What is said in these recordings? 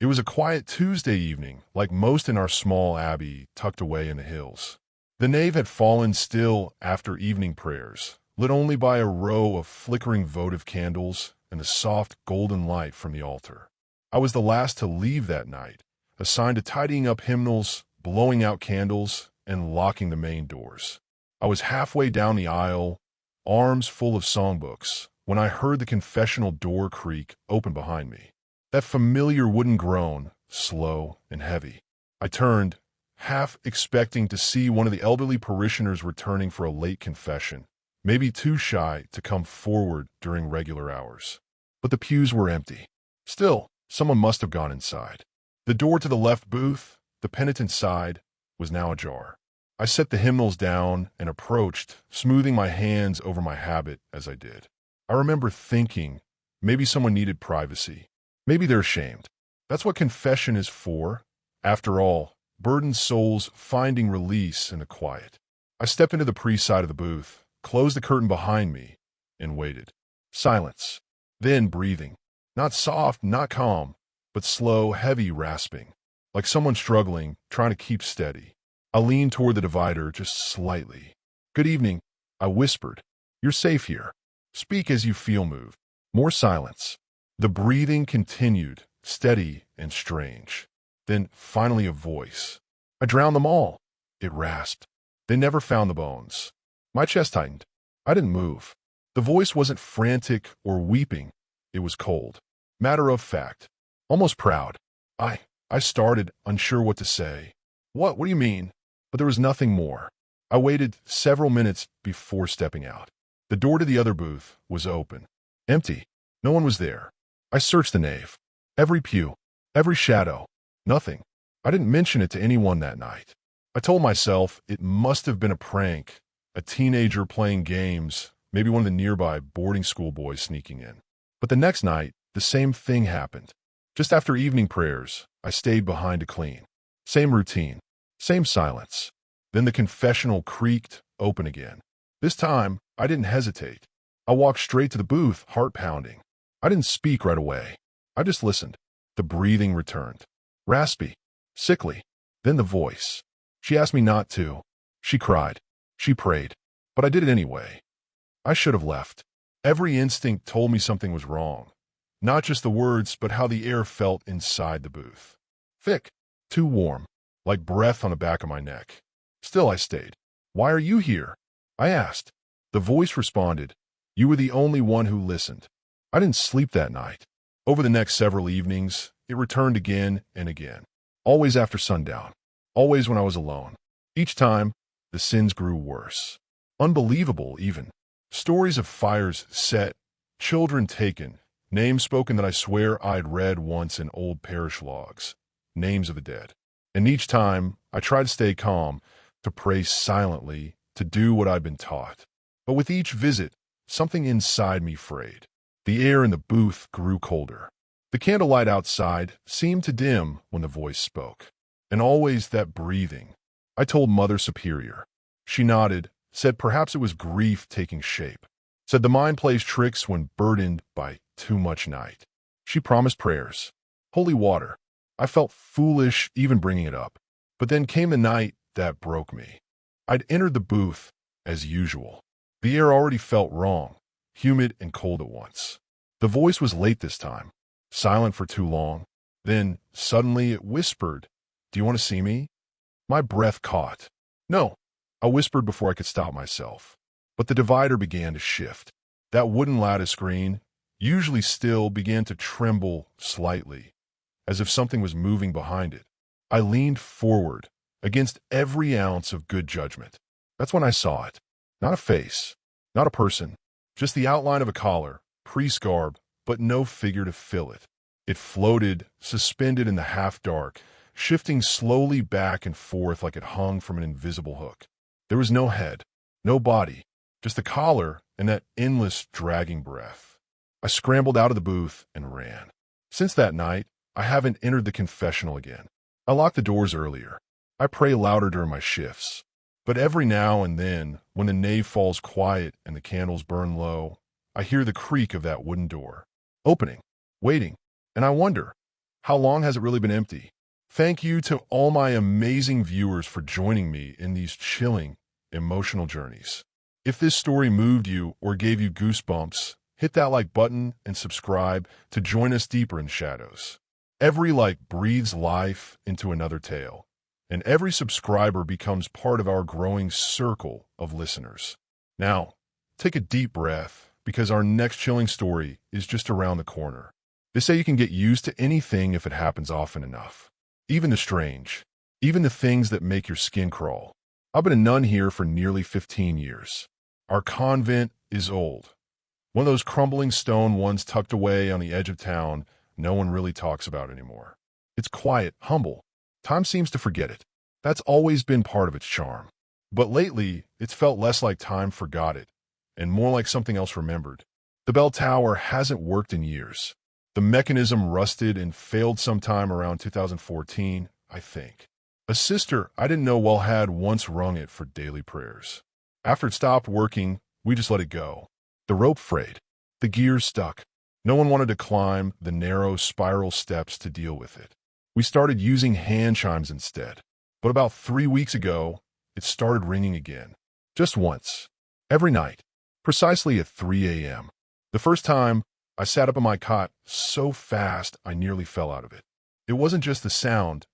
It was a quiet Tuesday evening, like most in our small abbey tucked away in the hills. The nave had fallen still after evening prayers, lit only by a row of flickering votive candles and the soft golden light from the altar. I was the last to leave that night, assigned to tidying up hymnals, blowing out candles, and locking the main doors. I was halfway down the aisle, arms full of songbooks, when I heard the confessional door creak open behind me. That familiar wooden groan, slow and heavy. I turned, half expecting to see one of the elderly parishioners returning for a late confession, maybe too shy to come forward during regular hours. But the pews were empty. Still, someone must have gone inside. The door to the left booth, the penitent side, was now ajar. I set the hymnals down and approached, smoothing my hands over my habit as I did. I remember thinking, maybe someone needed privacy. Maybe they're ashamed. That's what confession is for. After all, burdened souls finding release in the quiet. I stepped into the priest's side of the booth, closed the curtain behind me, and waited. Silence. Then breathing. Not soft, not calm, but slow, heavy rasping. Like someone struggling, trying to keep steady. I leaned toward the divider just slightly. "Good evening," I whispered. "You're safe here. Speak as you feel moved." More silence. The breathing continued, steady and strange. Then, finally, a voice. "I drowned them all," it rasped. "They never found the bones." My chest tightened. I didn't move. The voice wasn't frantic or weeping. It was cold. Matter of fact. Almost proud. I started, unsure what to say. What do you mean?" But there was nothing more. I waited several minutes before stepping out. The door to the other booth was open. Empty. No one was there. I searched the nave. Every pew. Every shadow. Nothing. I didn't mention it to anyone that night. I told myself it must have been a prank, a teenager playing games, maybe one of the nearby boarding school boys sneaking in. But the next night, the same thing happened. Just after evening prayers, I stayed behind to clean. Same routine. Same silence. Then the confessional creaked open again. This time, I didn't hesitate. I walked straight to the booth, heart pounding. I didn't speak right away. I just listened. The breathing returned. Raspy. Sickly. Then the voice. She asked me not to. She cried. She prayed. But I did it anyway. I should have left. Every instinct told me something was wrong. Not just the words, but how the air felt inside the booth. Thick. Too warm. Like breath on the back of my neck. Still I stayed. "Why are you here?" I asked. The voice responded, "You were the only one who listened." I didn't sleep that night. Over the next several evenings, it returned again and again. Always after sundown. Always when I was alone. Each time, the sins grew worse. Unbelievable, even. Stories of fires set, children taken, names spoken that I swear I'd read once in old parish logs. Names of the dead. And each time, I tried to stay calm, to pray silently, to do what I'd been taught. But with each visit, something inside me frayed. The air in the booth grew colder. The candlelight outside seemed to dim when the voice spoke. And always that breathing. I told Mother Superior. She nodded, said perhaps it was grief taking shape. Said the mind plays tricks when burdened by too much night. She promised prayers. Holy water. I felt foolish even bringing it up. But then came the night that broke me. I'd entered the booth, as usual. The air already felt wrong, humid and cold at once. The voice was late this time, silent for too long. Then, suddenly, it whispered, "Do you want to see me?" My breath caught. "No," I whispered before I could stop myself. But the divider began to shift. That wooden lattice screen, usually still, began to tremble slightly, as if something was moving behind it. I leaned forward, against every ounce of good judgment. That's when I saw it. Not a face, not a person, just the outline of a collar, priest garb, but no figure to fill it. It floated, suspended in the half-dark, shifting slowly back and forth like it hung from an invisible hook. There was no head, no body, just the collar and that endless dragging breath. I scrambled out of the booth and ran. Since that night, I haven't entered the confessional again. I lock the doors earlier. I pray louder during my shifts. But every now and then, when the nave falls quiet and the candles burn low, I hear the creak of that wooden door. Opening. Waiting. And I wonder, How long has it really been empty? Thank you to all my amazing viewers for joining me in these chilling, emotional journeys. If this story moved you or gave you goosebumps, hit that like button and subscribe to join us deeper in shadows. Every like breathes life into another tale, and every subscriber becomes part of our growing circle of listeners. Now, take a deep breath, because our next chilling story is just around the corner. They say you can get used to anything if it happens often enough. Even the strange. Even the things that make your skin crawl. I've been a nun here for nearly 15 years. Our convent is old. One of those crumbling stone ones tucked away on the edge of town no one really talks about anymore. It's quiet, humble. Time seems to forget it. That's always been part of its charm. But lately, it's felt less like time forgot it, and more like something else remembered. The bell tower hasn't worked in years. The mechanism rusted and failed sometime around 2014, I think. A sister I didn't know well had once rung it for daily prayers. After it stopped working, we just let it go. The rope frayed. The gears stuck. No one wanted to climb the narrow spiral steps to deal with it. We started using hand chimes instead. But about 3 weeks ago, it started ringing again. Just once. Every night. Precisely at 3 a.m. The first time, I sat up in my cot so fast I nearly fell out of it. It wasn't just the sound.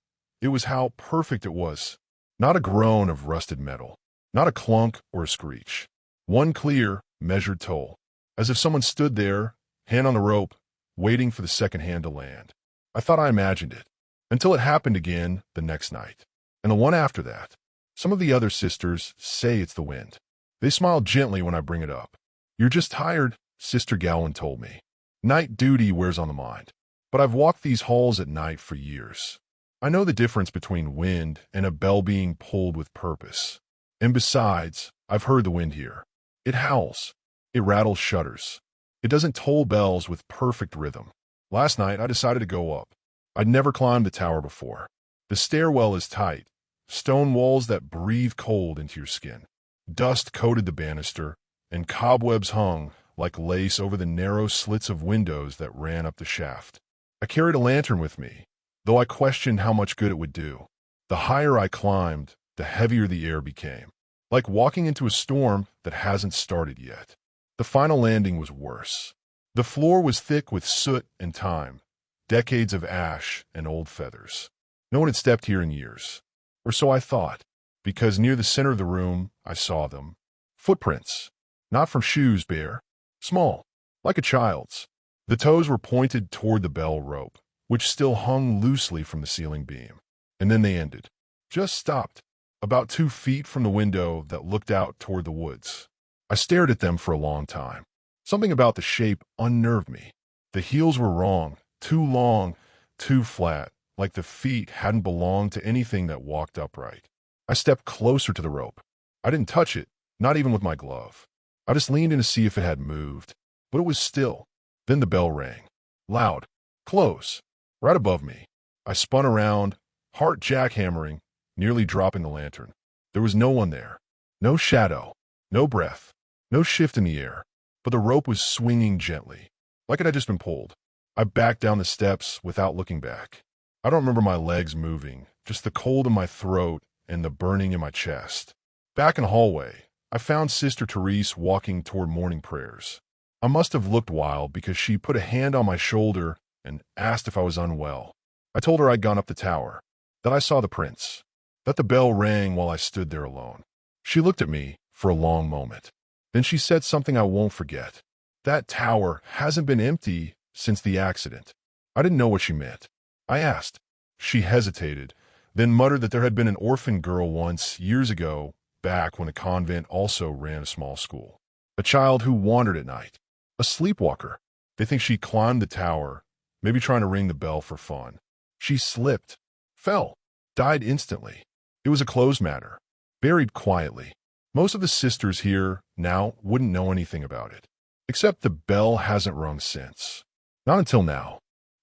It was how perfect it was. Not a groan of rusted metal. Not a clunk or a screech. One clear, measured toll. As if someone stood there, hand on the rope, waiting for the second hand to land. I thought I imagined it. Until it happened again the next night. And the one after that. Some of the other sisters say it's the wind. They smile gently when I bring it up. You're just tired, Sister Gowan told me. Night duty wears on the mind. But I've walked these halls at night for years. I know the difference between wind and a bell being pulled with purpose. And besides, I've heard the wind here. It howls. It rattles shutters. It doesn't toll bells with perfect rhythm. Last night, I decided to go up. I'd never climbed the tower before. The stairwell is tight. Stone walls that breathe cold into your skin. Dust coated the banister, and cobwebs hung like lace over the narrow slits of windows that ran up the shaft. I carried a lantern with me, though I questioned how much good it would do. The higher I climbed, the heavier the air became, like walking into a storm that hasn't started yet. The final landing was worse. The floor was thick with soot and time, decades of ash and old feathers. No one had stepped here in years. Or so I thought, because near the center of the room, I saw them. Footprints. Not from shoes, bare. Small. Like a child's. The toes were pointed toward the bell rope, which still hung loosely from the ceiling beam. And then they ended. Just stopped. About 2 feet from the window that looked out toward the woods. I stared at them for a long time. Something about the shape unnerved me. The heels were wrong. Too long. Too flat. Like the feet hadn't belonged to anything that walked upright. I stepped closer to the rope. I didn't touch it, not even with my glove. I just leaned in to see if it had moved. But it was still. Then the bell rang. Loud. Close. Right above me. I spun around, heart jackhammering, nearly dropping the lantern. There was no one there. No shadow. No breath. No shift in the air. But the rope was swinging gently, like it had just been pulled. I backed down the steps without looking back. I don't remember my legs moving, just the cold in my throat and the burning in my chest. Back in the hallway, I found Sister Therese walking toward morning prayers. I must have looked wild because she put a hand on my shoulder and asked if I was unwell. I told her I'd gone up the tower, that I saw the prince, that the bell rang while I stood there alone. She looked at me for a long moment. Then she said something I won't forget. That tower hasn't been empty since the accident. I didn't know what she meant. I asked. She hesitated, then muttered that there had been an orphan girl once, years ago, back when the convent also ran a small school. A child who wandered at night. A sleepwalker. They think she climbed the tower, maybe trying to ring the bell for fun. She slipped, fell, died instantly. It was a closed matter, buried quietly. Most of the sisters here now wouldn't know anything about it, except the bell hasn't rung since. Not until now.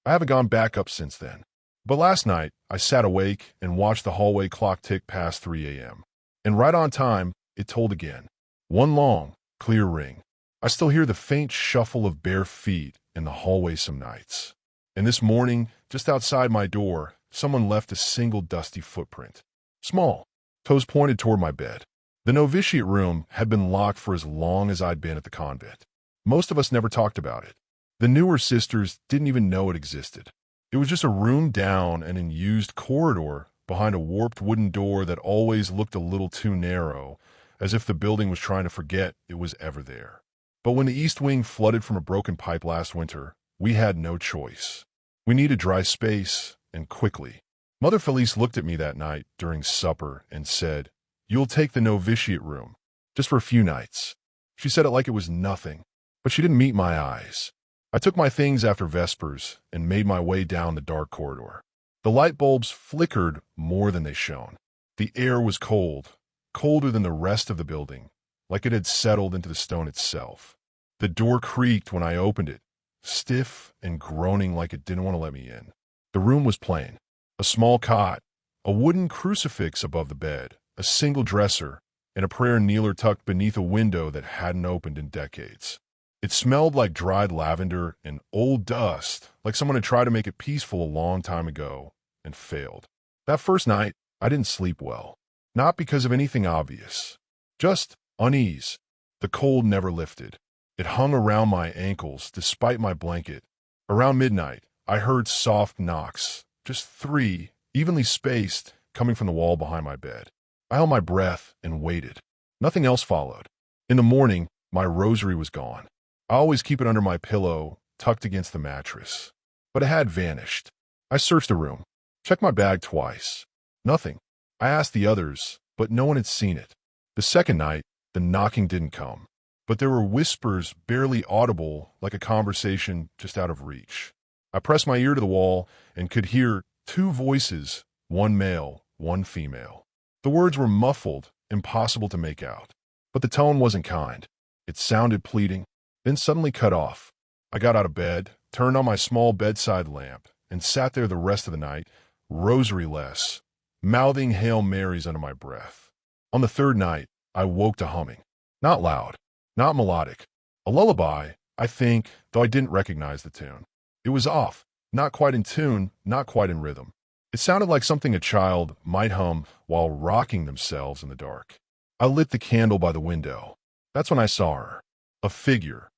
I haven't gone back up since then. But last night, I sat awake and watched the hallway clock tick past 3 a.m. And right on time, it tolled again. One long, clear ring. I still hear the faint shuffle of bare feet in the hallway some nights. And this morning, just outside my door, someone left a single dusty footprint. Small, toes pointed toward my bed. The novitiate room had been locked for as long as I'd been at the convent. Most of us never talked about it. The newer sisters didn't even know it existed. It was just a room down an unused corridor behind a warped wooden door that always looked a little too narrow, as if the building was trying to forget it was ever there. But when the east wing flooded from a broken pipe last winter, we had no choice. We needed dry space, and quickly. Mother Felice looked at me that night during supper and said, "You'll take the novitiate room, just for a few nights." She said it like it was nothing, but she didn't meet my eyes. I took my things after Vespers and made my way down the dark corridor. The light bulbs flickered more than they shone. The air was cold, colder than the rest of the building, like it had settled into the stone itself. The door creaked when I opened it, stiff and groaning like it didn't want to let me in. The room was plain. A small cot, a wooden crucifix above the bed, a single dresser, and a prayer kneeler tucked beneath a window that hadn't opened in decades. It smelled like dried lavender and old dust, like someone had tried to make it peaceful a long time ago and failed. That first night, I didn't sleep well. Not because of anything obvious. Just unease. The cold never lifted. It hung around my ankles despite my blanket. Around midnight, I heard soft knocks, just 3, evenly spaced, coming from the wall behind my bed. I held my breath and waited. Nothing else followed. In the morning, my rosary was gone. I always keep it under my pillow, tucked against the mattress. But it had vanished. I searched the room, checked my bag twice. Nothing. I asked the others, but no one had seen it. The second night, the knocking didn't come, but there were whispers barely audible, like a conversation just out of reach. I pressed my ear to the wall and could hear 2 voices, one male, one female. The words were muffled, impossible to make out. But the tone wasn't kind. It sounded pleading, then suddenly cut off. I got out of bed, turned on my small bedside lamp, and sat there the rest of the night, rosary-less, mouthing Hail Marys under my breath. On the third night, I woke to humming. Not loud, not melodic. A lullaby, I think, though I didn't recognize the tune. It was off, not quite in tune, not quite in rhythm. It sounded like something a child might hum while rocking themselves in the dark. I lit the candle by the window. That's when I saw her. A figure,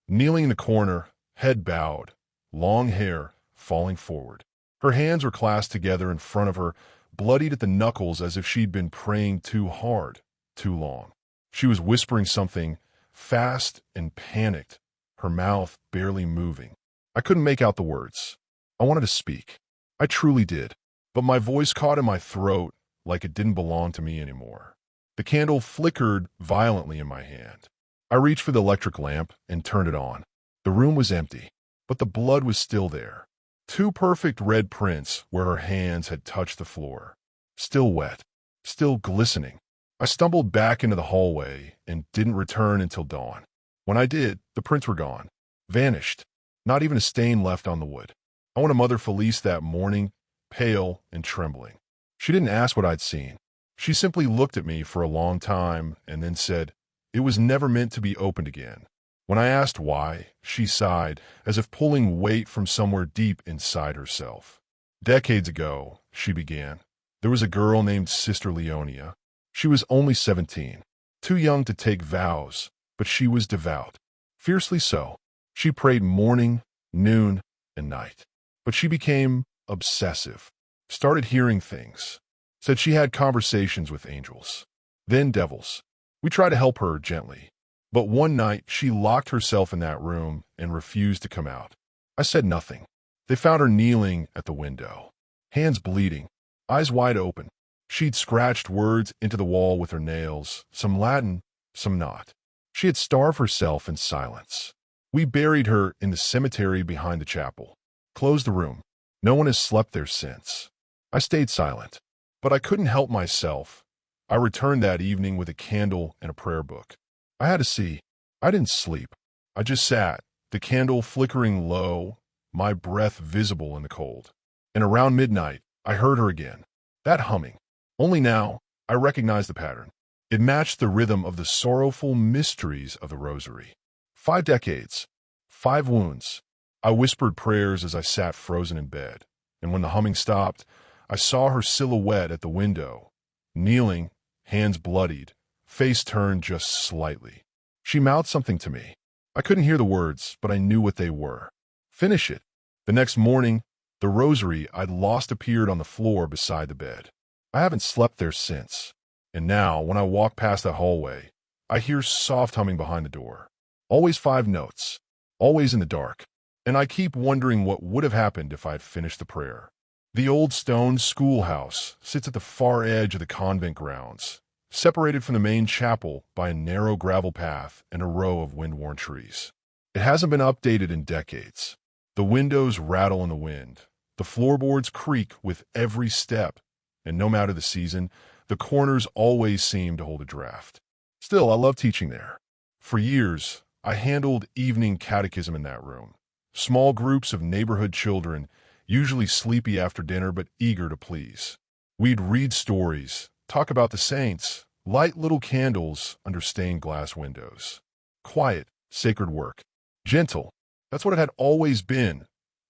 kneeling in the corner, head bowed, long hair falling forward. Her hands were clasped together in front of her, bloodied at the knuckles as if she'd been praying too hard, too long. She was whispering something, fast and panicked, her mouth barely moving. I couldn't make out the words. I wanted to speak. I truly did, but my voice caught in my throat like it didn't belong to me anymore. The candle flickered violently in my hand. I reached for the electric lamp and turned it on. The room was empty, but the blood was still there. 2 perfect red prints where her hands had touched the floor. Still wet, still glistening. I stumbled back into the hallway and didn't return until dawn. When I did, the prints were gone. Vanished. Not even a stain left on the wood. I went to Mother Felice that morning, pale and trembling. She didn't ask what I'd seen. She simply looked at me for a long time and then said, "It was never meant to be opened again." When I asked why, she sighed, as if pulling weight from somewhere deep inside herself. "Decades ago," she began, "there was a girl named Sister Leonia. She was only 17, too young to take vows, but she was devout. Fiercely so. She prayed morning, noon, and night. But she became obsessive, started hearing things, said she had conversations with angels, then devils. We tried to help her gently, but one night she locked herself in that room and refused to come out. I said nothing. They found her kneeling at the window, hands bleeding, eyes wide open. She'd scratched words into the wall with her nails, some Latin, some not. She had starved herself in silence. We buried her in the cemetery behind the chapel. Closed the room. No one has slept there since. I stayed silent, but I couldn't help myself. I returned that evening with a candle and a prayer book. I had to see. I didn't sleep. I just sat, the candle flickering low, my breath visible in the cold. And around midnight, I heard her again. That humming. Only now, I recognized the pattern. It matched the rhythm of the sorrowful mysteries of the Rosary. 5 decades, 5 wounds. I whispered prayers as I sat frozen in bed, and when the humming stopped, I saw her silhouette at the window, kneeling, hands bloodied, face turned just slightly. She mouthed something to me. I couldn't hear the words, but I knew what they were. Finish it. The next morning, the rosary I'd lost appeared on the floor beside the bed. I haven't slept there since. And now, when I walk past that hallway, I hear soft humming behind the door. Always 5 notes. Always in the dark. And I keep wondering what would have happened if I had finished the prayer. The old stone schoolhouse sits at the far edge of the convent grounds, separated from the main chapel by a narrow gravel path and a row of wind-worn trees. It hasn't been updated in decades. The windows rattle in the wind. The floorboards creak with every step, and no matter the season, the corners always seem to hold a draft. Still, I love teaching there. For years, I handled evening catechism in that room. Small groups of neighborhood children, usually sleepy after dinner but eager to please. We'd read stories, talk about the saints, light little candles under stained glass windows. Quiet, sacred work. Gentle. That's what it had always been,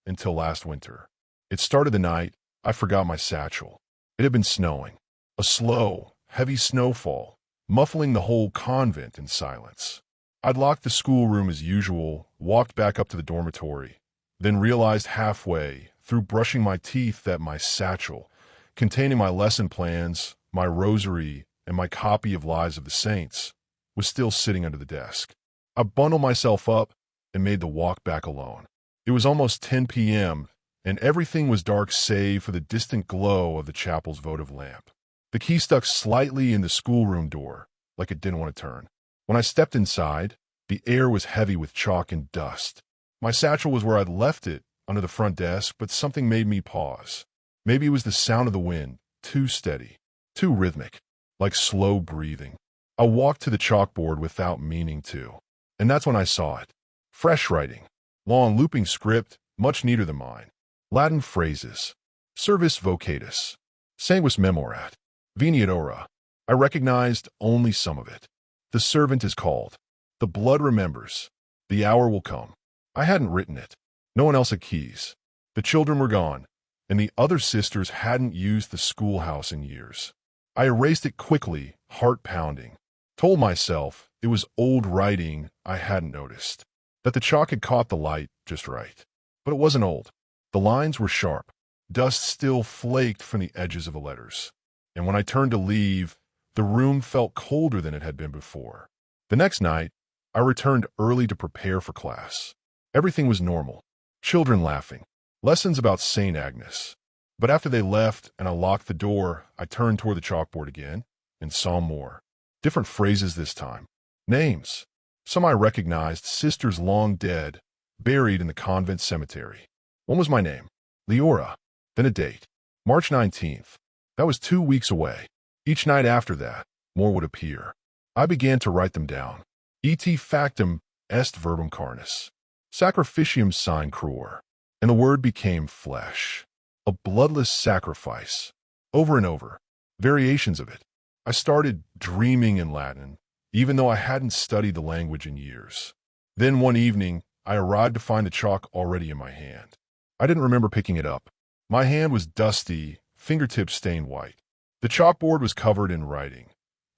until last winter. It started the night I forgot my satchel. It had been snowing. A slow, heavy snowfall, muffling the whole convent in silence. I'd locked the schoolroom as usual, walked back up to the dormitory, then realized halfway, through brushing my teeth, that my satchel, containing my lesson plans, my rosary, and my copy of Lives of the Saints, was still sitting under the desk. I bundled myself up and made the walk back alone. It was almost 10 p.m., and everything was dark save for the distant glow of the chapel's votive lamp. The key stuck slightly in the schoolroom door, like it didn't want to turn. When I stepped inside, the air was heavy with chalk and dust. My satchel was where I'd left it, under the front desk, but something made me pause. Maybe it was the sound of the wind, too steady, too rhythmic, like slow breathing. I walked to the chalkboard without meaning to, and that's when I saw it. Fresh writing, long looping script, much neater than mine. Latin phrases, Servus vocatus, sanguis memorat, veniat ora. I recognized only some of it. The servant is called. The blood remembers. The hour will come. I hadn't written it. No one else had keys. The children were gone, and the other sisters hadn't used the schoolhouse in years. I erased it quickly, heart pounding. Told myself it was old writing I hadn't noticed, that the chalk had caught the light just right. But it wasn't old. The lines were sharp. Dust still flaked from the edges of the letters. And when I turned to leave, the room felt colder than it had been before. The next night, I returned early to prepare for class. Everything was normal. Children laughing. Lessons about St. Agnes. But after they left and I locked the door, I turned toward the chalkboard again and saw more. Different phrases this time. Names. Some I recognized, sisters long dead, buried in the convent cemetery. One was my name, Leora. Then a date, March 19th. That was 2 weeks away. Each night after that, more would appear. I began to write them down. Et factum est verbum carnis. Sacrificium sine cruor. And the word became flesh. A bloodless sacrifice. Over and over. Variations of it. I started dreaming in Latin, even though I hadn't studied the language in years. Then one evening, I arrived to find the chalk already in my hand. I didn't remember picking it up. My hand was dusty, fingertips stained white. The chalkboard was covered in writing.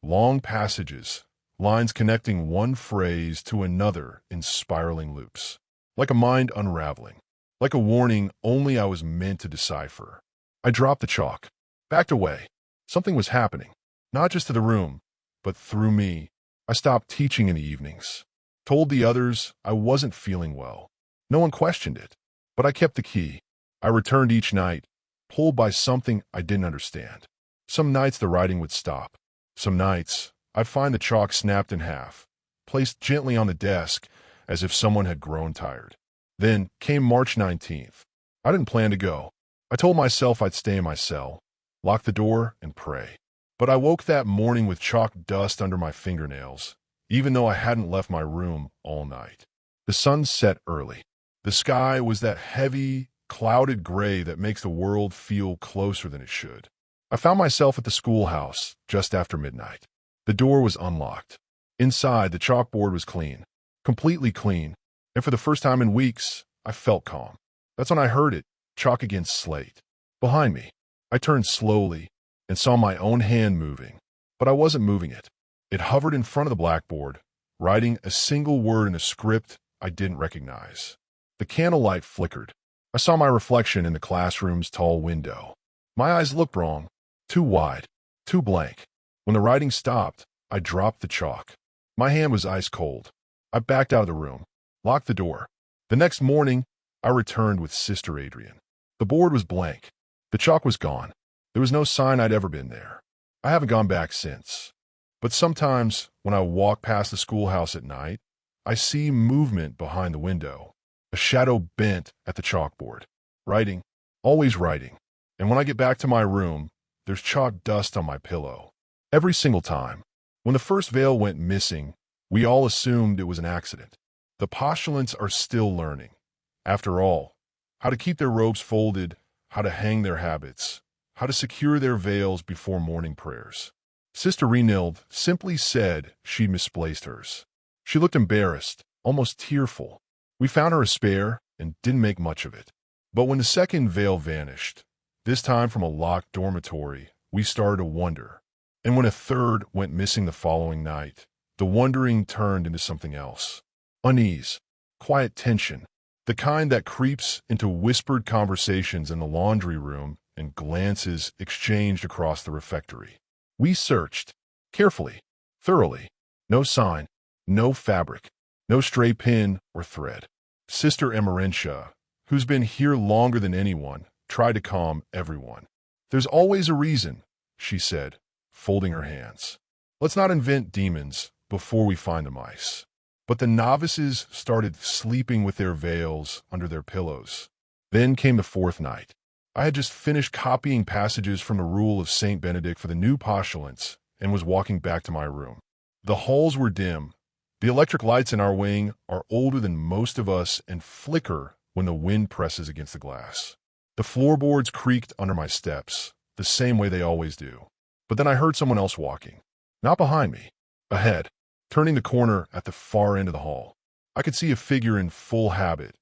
Long passages, lines connecting one phrase to another in spiraling loops. Like a mind unraveling. Like a warning only I was meant to decipher. I dropped the chalk. Backed away. Something was happening. Not just to the room, but through me. I stopped teaching in the evenings. Told the others I wasn't feeling well. No one questioned it. But I kept the key. I returned each night, pulled by something I didn't understand. Some nights the writing would stop. Some nights I'd find the chalk snapped in half, placed gently on the desk as if someone had grown tired. Then came March 19th. I didn't plan to go. I told myself I'd stay in my cell, lock the door, and pray. But I woke that morning with chalk dust under my fingernails, even though I hadn't left my room all night. The sun set early. The sky was that heavy, clouded gray that makes the world feel closer than it should. I found myself at the schoolhouse just after midnight. The door was unlocked. Inside, the chalkboard was clean, completely clean, and for the first time in weeks, I felt calm. That's when I heard it, chalk against slate. Behind me, I turned slowly and saw my own hand moving. But I wasn't moving it. It hovered in front of the blackboard, writing a single word in a script I didn't recognize. The candlelight flickered. I saw my reflection in the classroom's tall window. My eyes looked wrong, too wide, too blank. When the writing stopped, I dropped the chalk. My hand was ice cold. I backed out of the room, locked the door. The next morning, I returned with Sister Adrian. The board was blank. The chalk was gone. There was no sign I'd ever been there. I haven't gone back since. But sometimes, when I walk past the schoolhouse at night, I see movement behind the window, a shadow bent at the chalkboard. Writing, always writing. And when I get back to my room, there's chalk dust on my pillow. Every single time. When the first veil went missing, we all assumed it was an accident. The postulants are still learning. After all, how to keep their robes folded, how to hang their habits, how to secure their veils before morning prayers. Sister Renild simply said she misplaced hers. She looked embarrassed, almost tearful. We found her a spare and didn't make much of it. But when the second veil vanished, this time from a locked dormitory, we started to wonder. And when a third went missing the following night, the wondering turned into something else. Unease, quiet tension, the kind that creeps into whispered conversations in the laundry room and glances exchanged across the refectory. We searched, carefully, thoroughly. No sign, no fabric, no stray pin or thread. Sister Emerentia, who's been here longer than anyone, tried to calm everyone. There's always a reason, she said, folding her hands. Let's not invent demons before we find the mice. But the novices started sleeping with their veils under their pillows. Then came the fourth night. I had just finished copying passages from the Rule of St. Benedict for the new postulants and was walking back to my room. The halls were dim. The electric lights in our wing are older than most of us and flicker when the wind presses against the glass. The floorboards creaked under my steps, the same way they always do. But then I heard someone else walking. Not behind me. Ahead, turning the corner at the far end of the hall. I could see a figure in full habit,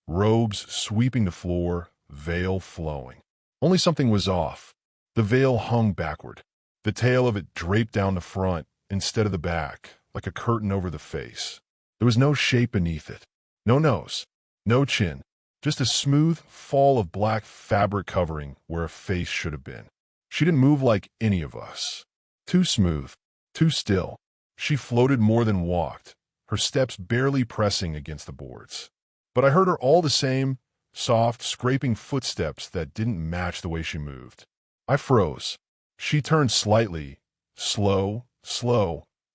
robes sweeping the floor, veil flowing. Only something was off. The veil hung backward. The tail of it draped down the front instead of the back, like a curtain over the face. There was no shape beneath it. No nose. No chin. Just a smooth fall of black fabric covering where a face should have been. She didn't move like any of us. Too smooth. Too still. She floated more than walked, her steps barely pressing against the boards. But I heard her all the same, soft, scraping footsteps that didn't match the way she moved. I froze. She turned slightly, slow,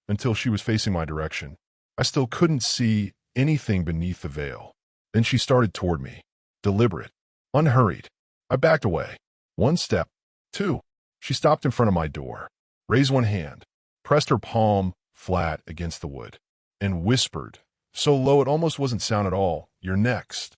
until she was facing my direction. I still couldn't see anything beneath the veil. Then she started toward me, deliberate, unhurried. I backed away. 1 step, 2. She stopped in front of my door, raised one hand, pressed her palm flat against the wood, and whispered, so low it almost wasn't sound at all, "You're next."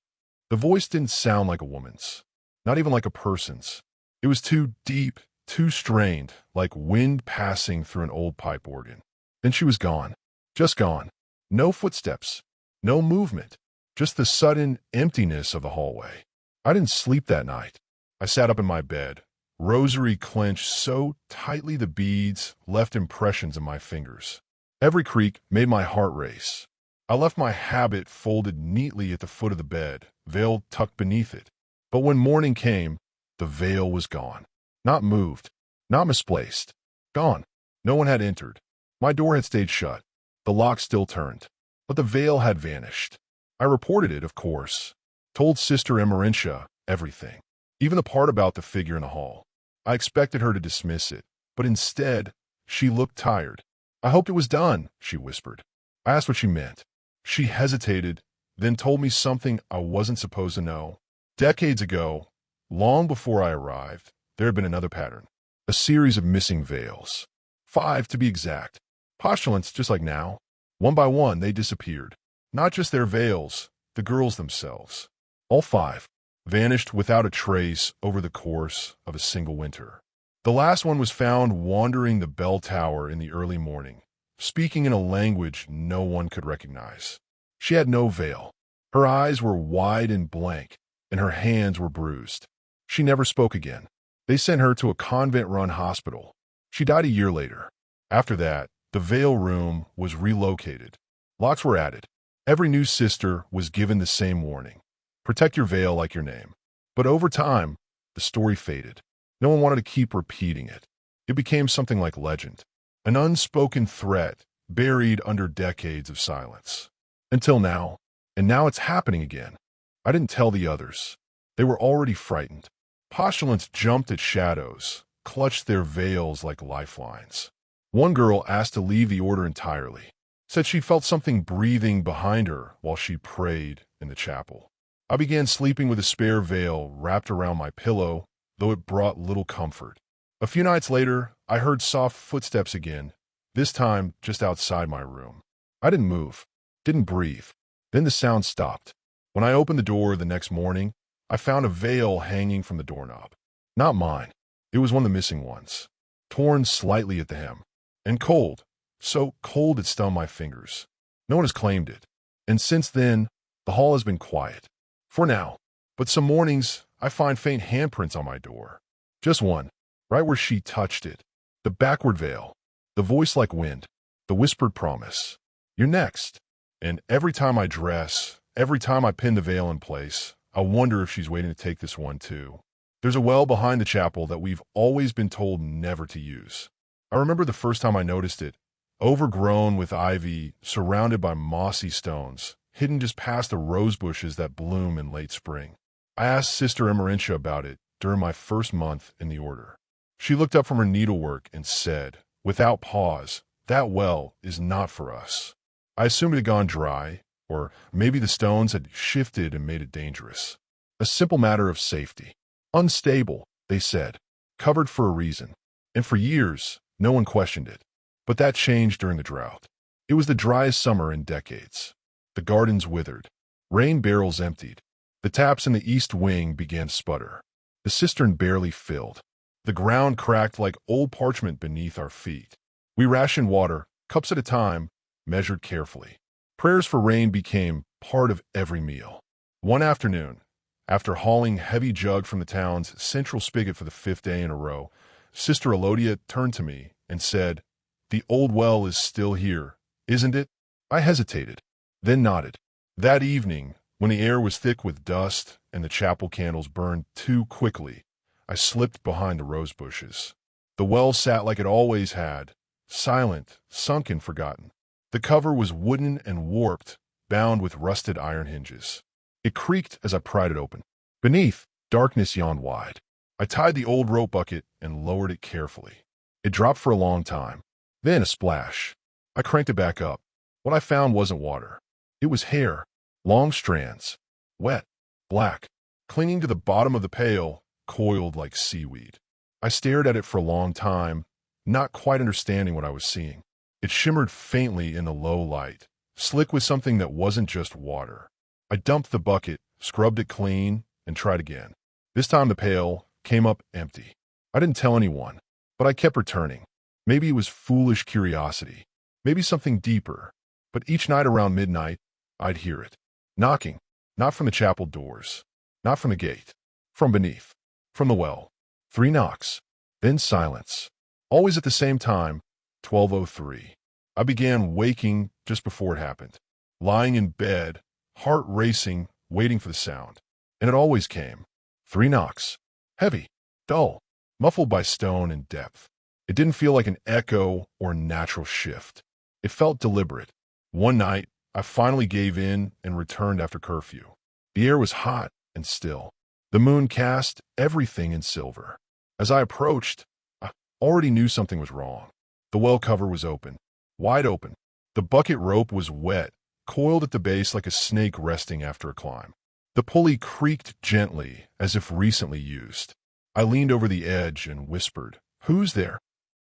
The voice didn't sound like a woman's, not even like a person's. It was too deep, too strained, like wind passing through an old pipe organ. Then she was gone, just gone. No footsteps, no movement, just the sudden emptiness of the hallway. I didn't sleep that night. I sat up in my bed, rosary clenched so tightly the beads left impressions in my fingers. Every creak made my heart race. I left my habit folded neatly at the foot of the bed, veil tucked beneath it. But when morning came, the veil was gone. Not moved, not misplaced. Gone. No one had entered. My door had stayed shut. The lock still turned. But the veil had vanished. I reported it, of course. Told Sister Emerentia everything. Even the part about the figure in the hall. I expected her to dismiss it, but instead, she looked tired. "I hoped it was done," she whispered. I asked what she meant. She hesitated, then told me something I wasn't supposed to know. Decades ago, long before I arrived, there had been another pattern. A series of missing veils. 5 to be exact. Postulants just like now. One by one, they disappeared. Not just their veils, the girls themselves. All 5. Vanished without a trace over the course of a single winter. The last one was found wandering the bell tower in the early morning, speaking in a language no one could recognize. She had no veil. Her eyes were wide and blank, and her hands were bruised. She never spoke again. They sent her to a convent-run hospital. She died a year later. After that, the veil room was relocated. Locks were added. Every new sister was given the same warning: protect your veil like your name. But over time, the story faded. No one wanted to keep repeating it. It became something like legend, an unspoken threat buried under decades of silence. Until now. And now it's happening again. I didn't tell the others. They were already frightened. Postulants jumped at shadows, clutched their veils like lifelines. One girl asked to leave the order entirely, said she felt something breathing behind her while she prayed in the chapel. I began sleeping with a spare veil wrapped around my pillow, though it brought little comfort. A few nights later, I heard soft footsteps again, this time just outside my room. I didn't move, didn't breathe. Then the sound stopped. When I opened the door the next morning, I found a veil hanging from the doorknob. Not mine. It was one of the missing ones, torn slightly at the hem, and cold, so cold it stung my fingers. No one has claimed it, and since then, the hall has been quiet. For now. But some mornings, I find faint handprints on my door. Just one, right where she touched it. The backward veil, the voice like wind, the whispered promise. You're next. And every time I dress, every time I pin the veil in place, I wonder if she's waiting to take this one too. There's a well behind the chapel that we've always been told never to use. I remember the first time I noticed it, overgrown with ivy, surrounded by mossy stones, hidden just past the rose bushes that bloom in late spring. I asked Sister Emerentia about it during my first month in the order. She looked up from her needlework and said, without pause, that well is not for us. I assumed it had gone dry, or maybe the stones had shifted and made it dangerous. A simple matter of safety. Unstable, they said, covered for a reason. And for years, no one questioned it. But that changed during the drought. It was the driest summer in decades. The gardens withered. Rain barrels emptied. The taps in the east wing began to sputter. The cistern barely filled. The ground cracked like old parchment beneath our feet. We rationed water, cups at a time, measured carefully. Prayers for rain became part of every meal. One afternoon, after hauling heavy jug from the town's central spigot for the 5th day in a row, Sister Elodia turned to me and said, "The old well is still here, isn't it?" I hesitated, then nodded. That evening, when the air was thick with dust and the chapel candles burned too quickly, I slipped behind the rose bushes. The well sat like it always had, silent, sunken, forgotten. The cover was wooden and warped, bound with rusted iron hinges. It creaked as I pried it open. Beneath, darkness yawned wide. I tied the old rope bucket and lowered it carefully. It dropped for a long time. Then a splash. I cranked it back up. What I found wasn't water. It was hair, long strands, wet, black, clinging to the bottom of the pail, coiled like seaweed. I stared at it for a long time, not quite understanding what I was seeing. It shimmered faintly in the low light, slick with something that wasn't just water. I dumped the bucket, scrubbed it clean, and tried again. This time the pail came up empty. I didn't tell anyone, but I kept returning. Maybe it was foolish curiosity, maybe something deeper. But each night around midnight, I'd hear it. Knocking, not from the chapel doors, not from the gate, from beneath, from the well. 3 knocks, then silence. Always at the same time, 12:03. I began waking just before it happened. Lying in bed, heart racing, waiting for the sound. And it always came. 3 knocks. Heavy, dull, muffled by stone and depth. It didn't feel like an echo or natural shift. It felt deliberate. One night, I finally gave in and returned after curfew. The air was hot and still. The moon cast everything in silver. As I approached, I already knew something was wrong. The well cover was open, wide open. The bucket rope was wet, coiled at the base like a snake resting after a climb. The pulley creaked gently, as if recently used. I leaned over the edge and whispered, "Who's there?"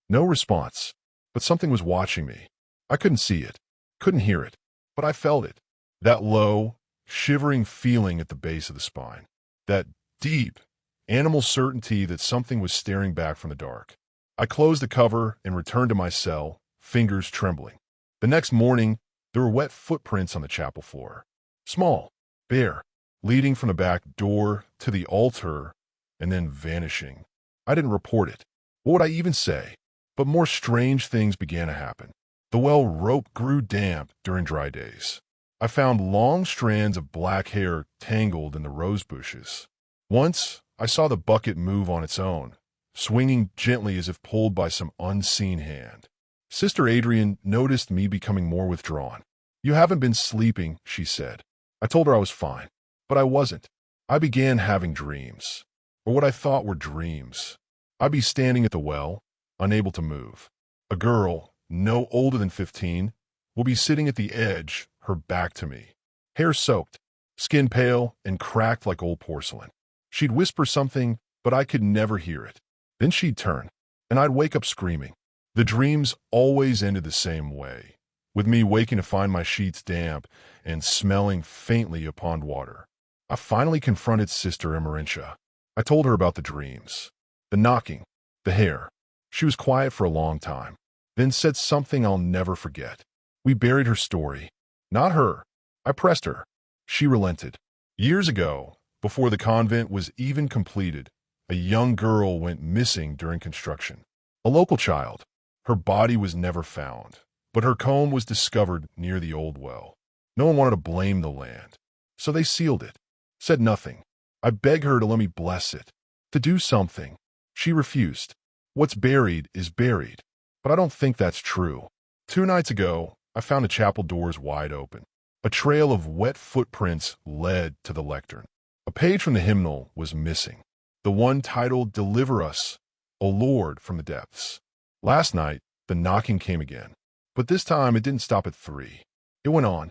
No response, but something was watching me. I couldn't see it, couldn't hear it, but I felt it. That low, shivering feeling at the base of the spine. That deep, animal certainty that something was staring back from the dark. I closed the cover and returned to my cell, fingers trembling. The next morning, there were wet footprints on the chapel floor. Small, bare, leading from the back door to the altar and then vanishing. I didn't report it. What would I even say? But more strange things began to happen. The well rope grew damp during dry days. I found long strands of black hair tangled in the rose bushes. Once, I saw the bucket move on its own, swinging gently as if pulled by some unseen hand. Sister Adrian noticed me becoming more withdrawn. "You haven't been sleeping," she said. I told her I was fine, but I wasn't. I began having dreams, or what I thought were dreams. I'd be standing at the well, unable to move. A girl, no older than 15, will be sitting at the edge, her back to me. Hair soaked, skin pale, and cracked like old porcelain. She'd whisper something, but I could never hear it. Then she'd turn, and I'd wake up screaming. The dreams always ended the same way, with me waking to find my sheets damp and smelling faintly of pond water. I finally confronted Sister Emerentia. I told her about the dreams, the knocking, the hair. She was quiet for a long time, then said something I'll never forget. We buried her story. Not her. I pressed her. She relented. Years ago, before the convent was even completed, a young girl went missing during construction. A local child. Her body was never found, but her comb was discovered near the old well. No one wanted to blame the land, so they sealed it. Said nothing. I begged her to let me bless it, to do something. She refused. What's buried is buried, but I don't think that's true. 2 nights ago, I found the chapel doors wide open. A trail of wet footprints led to the lectern. A page from the hymnal was missing, the one titled, "Deliver Us, O Lord, from the Depths." Last night, the knocking came again, but this time it didn't stop at 3. It went on,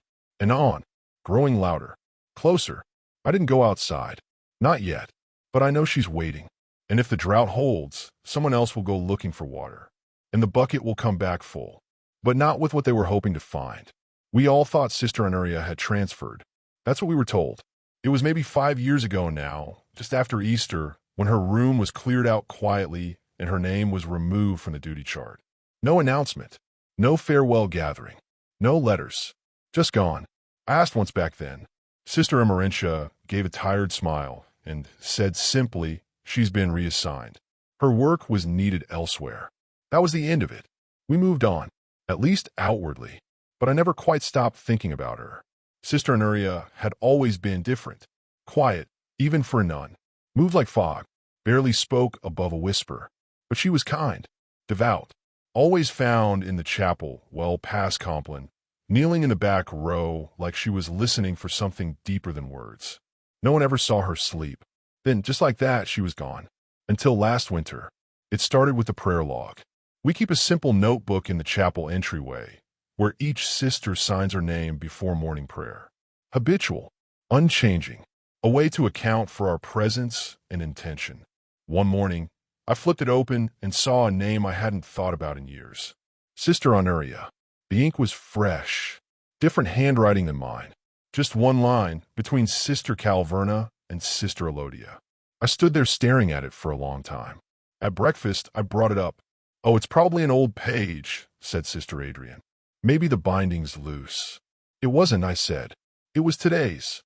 growing louder, closer. I didn't go outside. Not yet, but I know she's waiting. And if the drought holds, someone else will go looking for water, and the bucket will come back full, but not with what they were hoping to find. We all thought Sister Honoria had transferred. That's what we were told. It was maybe 5 years ago now, just after Easter, when her room was cleared out quietly and her name was removed from the duty chart. No announcement, no farewell gathering, no letters, just gone. I asked once back then. Sister Emerentia gave a tired smile and said simply, she's been reassigned. Her work was needed elsewhere. That was the end of it. We moved on, at least outwardly, but I never quite stopped thinking about her. Sister Honoria had always been different, quiet, even for a nun, moved like fog, barely spoke above a whisper. But she was kind, devout, always found in the chapel well past Compline, kneeling in the back row like she was listening for something deeper than words. No one ever saw her sleep. Then, just like that, she was gone. Until last winter. It started with a prayer log. We keep a simple notebook in the chapel entryway, where each sister signs her name before morning prayer. Habitual, unchanging, a way to account for our presence and intention. One morning, I flipped it open and saw a name I hadn't thought about in years. Sister Honoria. The ink was fresh, different handwriting than mine. Just one line between Sister Calverna and Sister Elodia. I stood there staring at it for a long time. At breakfast, I brought it up. "Oh, it's probably an old page," said Sister Adrian. "Maybe the binding's loose." "It wasn't," I said. "It was today's."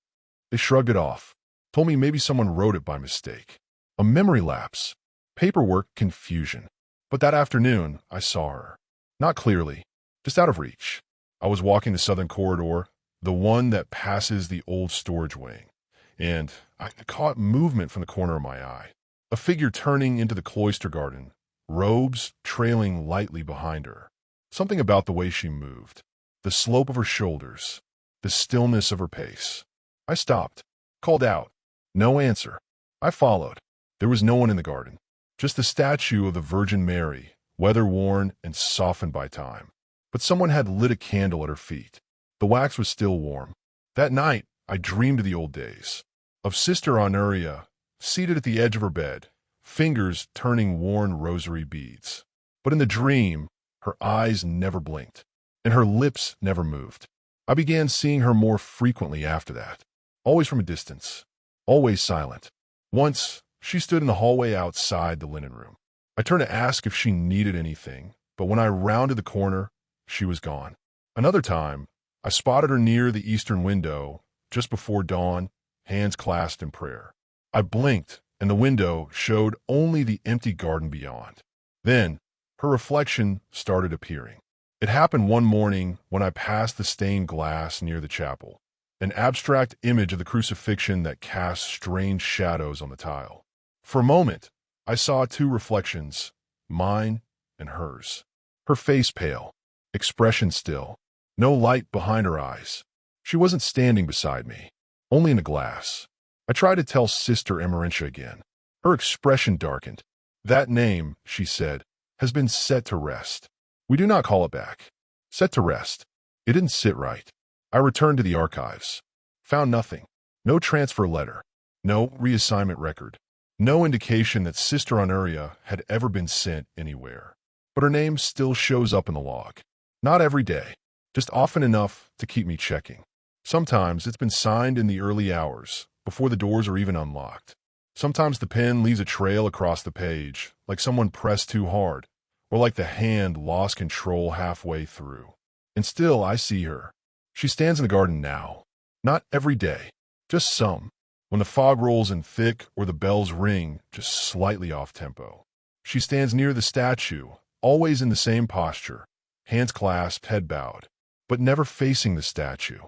They shrugged it off, told me maybe someone wrote it by mistake. A memory lapse. Paperwork confusion. But that afternoon, I saw her. Not clearly, just out of reach. I was walking the southern corridor, the one that passes the old storage wing, and I caught movement from the corner of my eye. A figure turning into the cloister garden, robes trailing lightly behind her. Something about the way she moved, the slope of her shoulders, the stillness of her pace. I stopped, called out. No answer. I followed. There was no one in the garden. Just the statue of the Virgin Mary, weather-worn and softened by time. But someone had lit a candle at her feet. The wax was still warm. That night, I dreamed of the old days, of Sister Honoria, seated at the edge of her bed, fingers turning worn rosary beads. But in the dream, her eyes never blinked, and her lips never moved. I began seeing her more frequently after that, always from a distance, always silent. Once, she stood in the hallway outside the linen room. I turned to ask if she needed anything, but when I rounded the corner, she was gone. Another time, I spotted her near the eastern window, just before dawn, hands clasped in prayer. I blinked, and the window showed only the empty garden beyond. Then, her reflection started appearing. It happened one morning when I passed the stained glass near the chapel, an abstract image of the crucifixion that cast strange shadows on the tile. For a moment, I saw two reflections, mine and hers. Her face pale, expression still, no light behind her eyes. She wasn't standing beside me, only in the glass. I tried to tell Sister Emerentia again. Her expression darkened. That name, she said, has been set to rest. We do not call it back. Set to rest. It didn't sit right. I returned to the archives. Found nothing. No transfer letter. No reassignment record. No indication that Sister Honoria had ever been sent anywhere. But her name still shows up in the log. Not every day, just often enough to keep me checking. Sometimes it's been signed in the early hours, before the doors are even unlocked. Sometimes the pen leaves a trail across the page, like someone pressed too hard, or like the hand lost control halfway through. And still I see her. She stands in the garden now. Not every day, just some. When the fog rolls in thick or the bells ring just slightly off tempo. She stands near the statue, always in the same posture, hands clasped, head bowed, but never facing the statue.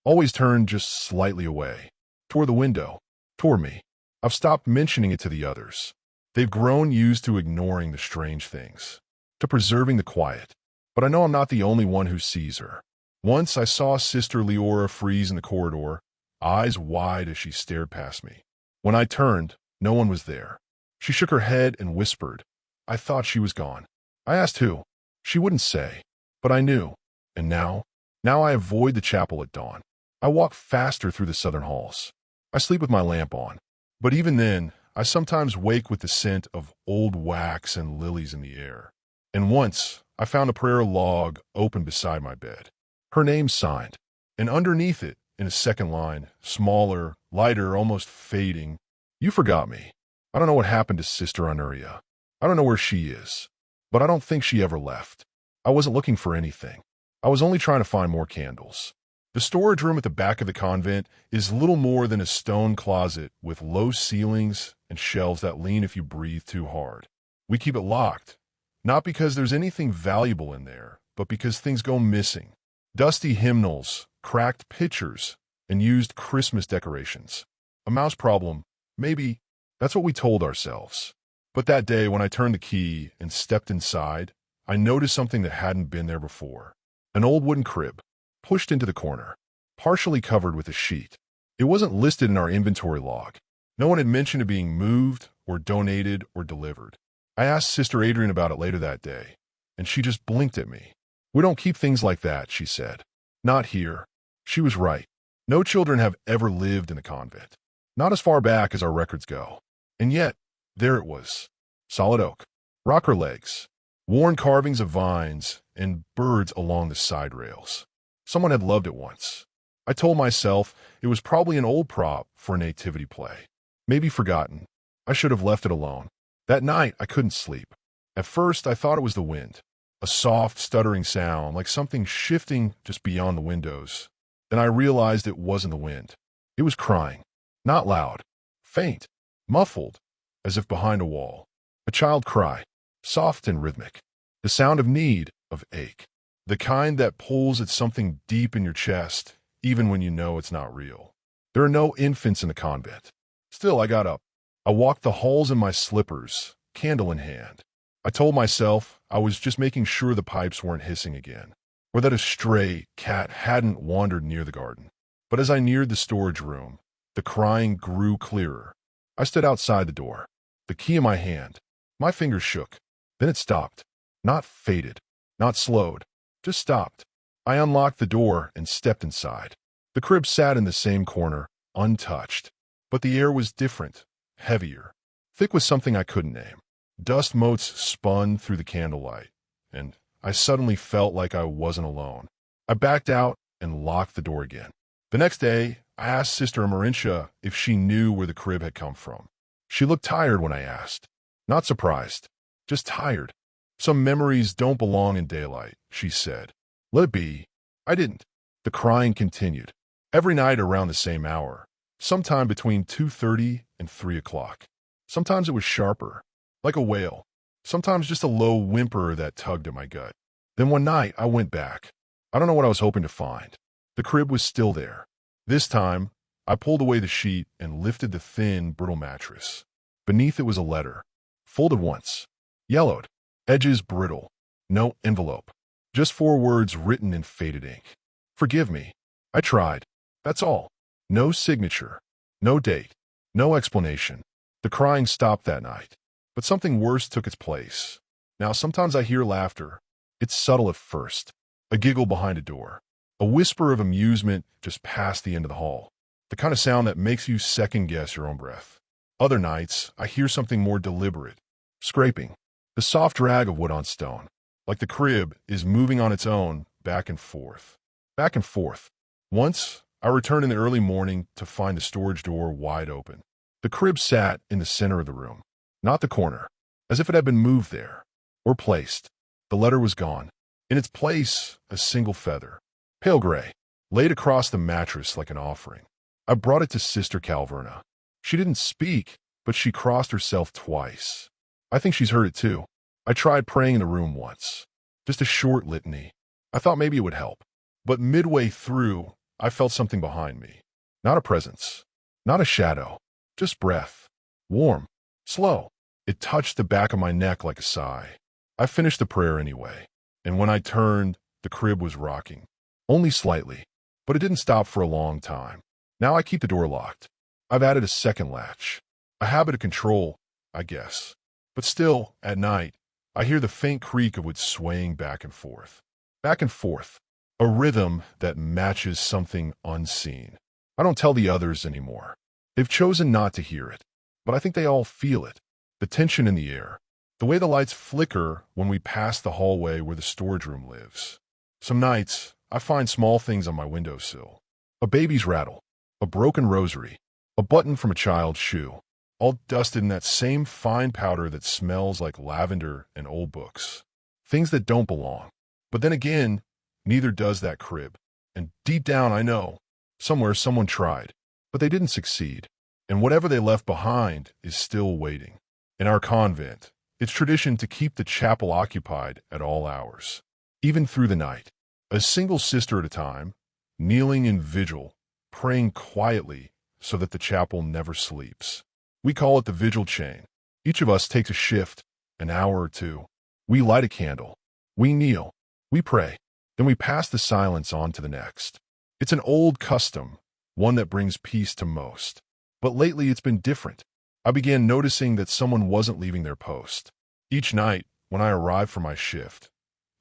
Always turned just slightly away, toward the window, toward me. I've stopped mentioning it to the others. They've grown used to ignoring the strange things, to preserving the quiet. But I know I'm not the only one who sees her. Once I saw Sister Leora freeze in the corridor, eyes wide as she stared past me. When I turned, no one was there. She shook her head and whispered. I thought she was gone. I asked who. She wouldn't say, but I knew. And now I avoid the chapel at dawn. I walk faster through the southern halls. I sleep with my lamp on. But even then, I sometimes wake with the scent of old wax and lilies in the air. And once, I found a prayer log open beside my bed. Her name signed, and underneath it, in a second line, smaller, lighter, almost fading, you forgot me. I don't know what happened to Sister Honoria. I don't know where she is, but I don't think she ever left. I wasn't looking for anything. I was only trying to find more candles. The storage room at the back of the convent is little more than a stone closet with low ceilings and shelves that lean if you breathe too hard. We keep it locked, not because there's anything valuable in there, but because things go missing. Dusty hymnals, cracked pitchers, and used Christmas decorations. A mouse problem, maybe. That's what we told ourselves. But that day when I turned the key and stepped inside, I noticed something that hadn't been there before. An old wooden crib, pushed into the corner, partially covered with a sheet. It wasn't listed in our inventory log. No one had mentioned it being moved or donated or delivered. I asked Sister Adrian about it later that day, and she just blinked at me. We don't keep things like that, she said. Not here. She was right. No children have ever lived in the convent. Not as far back as our records go. And yet, there it was. Solid oak, rocker legs, worn carvings of vines, and birds along the side rails. Someone had loved it once. I told myself it was probably an old prop for a nativity play. Maybe forgotten. I should have left it alone. That night, I couldn't sleep. At first, I thought it was the wind. A soft, stuttering sound, like something shifting just beyond the windows. Then I realized it wasn't the wind. It was crying. Not loud. Faint. Muffled. As if behind a wall. A child cry. Soft and rhythmic. The sound of need, of ache. The kind that pulls at something deep in your chest, even when you know it's not real. There are no infants in the convent. Still, I got up. I walked the halls in my slippers, candle in hand. I told myself I was just making sure the pipes weren't hissing again, or that a stray cat hadn't wandered near the garden. But as I neared the storage room, the crying grew clearer. I stood outside the door, the key in my hand. My fingers shook. Then it stopped. Not faded, not slowed, just stopped. I unlocked the door and stepped inside. The crib sat in the same corner, untouched. But the air was different, heavier, thick with something I couldn't name. Dust motes spun through the candlelight, and I suddenly felt like I wasn't alone. I backed out and locked the door again. The next day, I asked Sister Emerentia if she knew where the crib had come from. She looked tired when I asked. Not surprised, just tired. Some memories don't belong in daylight, she said. Let it be. I didn't. The crying continued. Every night around the same hour, sometime between 2:30 and 3 o'clock. Sometimes it was sharper, like a wail. Sometimes just a low whimper that tugged at my gut. Then one night, I went back. I don't know what I was hoping to find. The crib was still there. This time, I pulled away the sheet and lifted the thin, brittle mattress. Beneath it was a letter, folded once, yellowed, edges brittle, no envelope. Just 4 words written in faded ink. Forgive me. I tried. That's all. No signature. No date. No explanation. The crying stopped that night. But something worse took its place. Now sometimes I hear laughter. It's subtle at first. A giggle behind a door. A whisper of amusement just past the end of the hall. The kind of sound that makes you second-guess your own breath. Other nights, I hear something more deliberate. Scraping. The soft drag of wood on stone. Like the crib is moving on its own, back and forth. Back and forth. Once, I returned in the early morning to find the storage door wide open. The crib sat in the center of the room, not the corner, as if it had been moved there, or placed. The letter was gone. In its place, a single feather, pale gray, laid across the mattress like an offering. I brought it to Sister Calverna. She didn't speak, but she crossed herself twice. I think she's heard it too. I tried praying in the room once. Just a short litany. I thought maybe it would help. But midway through, I felt something behind me. Not a presence. Not a shadow. Just breath. Warm. Slow. It touched the back of my neck like a sigh. I finished the prayer anyway. And when I turned, the crib was rocking. Only slightly. But it didn't stop for a long time. Now I keep the door locked. I've added a second latch. A habit of control, I guess. But still, at night, I hear the faint creak of wood swaying back and forth. Back and forth. A rhythm that matches something unseen. I don't tell the others anymore. They've chosen not to hear it. But I think they all feel it. The tension in the air. The way the lights flicker when we pass the hallway where the storage room lives. Some nights, I find small things on my windowsill. A baby's rattle. A broken rosary. A button from a child's shoe. All dusted in that same fine powder that smells like lavender and old books. Things that don't belong. But then again, neither does that crib. And deep down I know, somewhere someone tried. But they didn't succeed. And whatever they left behind is still waiting. In our convent, it's tradition to keep the chapel occupied at all hours. Even through the night. A single sister at a time, kneeling in vigil, praying quietly so that the chapel never sleeps. We call it the vigil chain. Each of us takes a shift, an hour or two. We light a candle. We kneel. We pray. Then we pass the silence on to the next. It's an old custom, one that brings peace to most. But lately it's been different. I began noticing that someone wasn't leaving their post. Each night, when I arrived for my shift,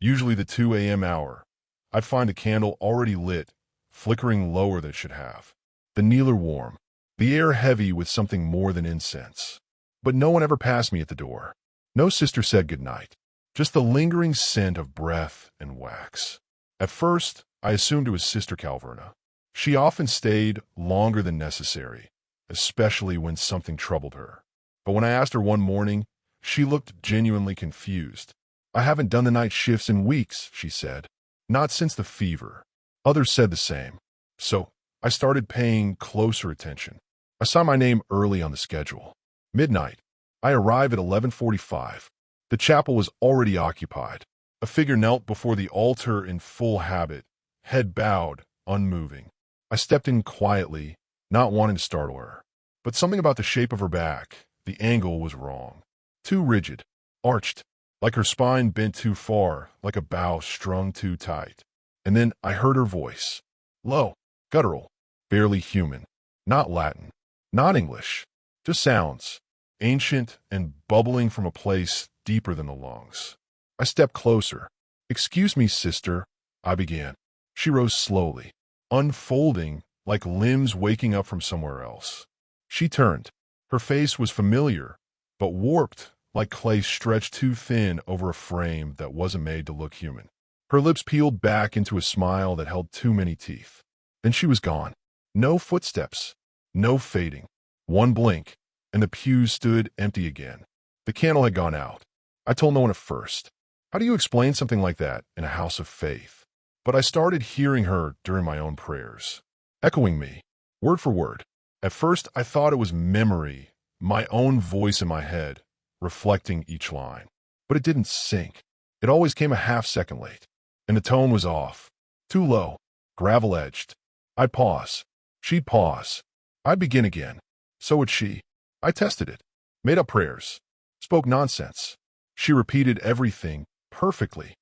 usually the 2 a.m. hour, I'd find a candle already lit, flickering lower than it should have. The kneeler warm, the air heavy with something more than incense. But no one ever passed me at the door. No sister said goodnight. Just the lingering scent of breath and wax. At first, I assumed it was Sister Calverna. She often stayed longer than necessary, especially when something troubled her. But when I asked her one morning, she looked genuinely confused. I haven't done the night shifts in weeks, she said. Not since the fever. Others said the same. So I started paying closer attention. I saw my name early on the schedule. Midnight. I arrived at 11:45. The chapel was already occupied. A figure knelt before the altar in full habit, head bowed, unmoving. I stepped in quietly, not wanting to startle her. But something about the shape of her back, the angle was wrong. Too rigid, arched, like her spine bent too far, like a bow strung too tight. And then I heard her voice. Low, guttural, barely human. Not Latin, not English, just sounds, ancient and bubbling from a place deeper than the lungs. I stepped closer. Excuse me, sister, I began. She rose slowly, unfolding like limbs waking up from somewhere else. She turned. Her face was familiar, but warped like clay stretched too thin over a frame that wasn't made to look human. Her lips peeled back into a smile that held too many teeth. Then she was gone. No footsteps. No fading. One blink, and the pews stood empty again. The candle had gone out. I told no one at first. How do you explain something like that in a house of faith? But I started hearing her during my own prayers. echoing me, word for word. At first, I thought it was memory, my own voice in my head, reflecting each line. But it didn't sync. It always came a half-second late, and the tone was off. Too low, gravel-edged. I'd pause. She'd pause. I'd begin again. So would she. I tested it. Made up prayers. Spoke nonsense. She repeated everything perfectly.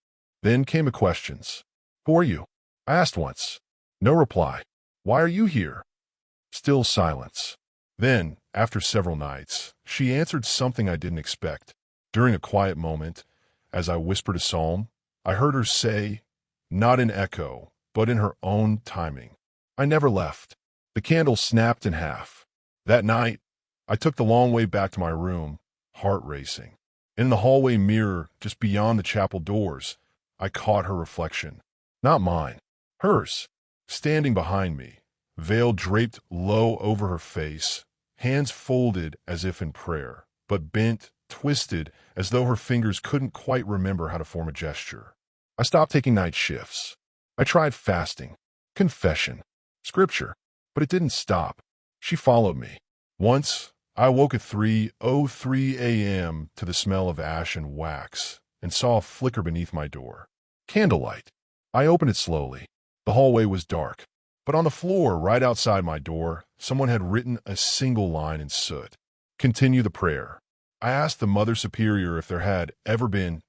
Then came the questions. Who are you? I asked once. No reply. Why are you here? Still silence. Then, after several nights, she answered something I didn't expect. During a quiet moment, as I whispered a psalm, I heard her say, not in echo, but in her own timing, I never left. The candle snapped in half. That night, I took the long way back to my room, heart racing. In the hallway mirror, just beyond the chapel doors, I caught her reflection. Not mine. Hers. Standing behind me, veil draped low over her face, hands folded as if in prayer, but bent, twisted, as though her fingers couldn't quite remember how to form a gesture. I stopped taking night shifts. I tried fasting, confession, scripture, but it didn't stop. She followed me. Once, I awoke at 3:03 a.m. to the smell of ash and wax and saw a flicker beneath my door. Candlelight. I opened it slowly. The hallway was dark, but on the floor right outside my door, someone had written a single line in soot. Continue the prayer. I asked the Mother Superior if there had ever been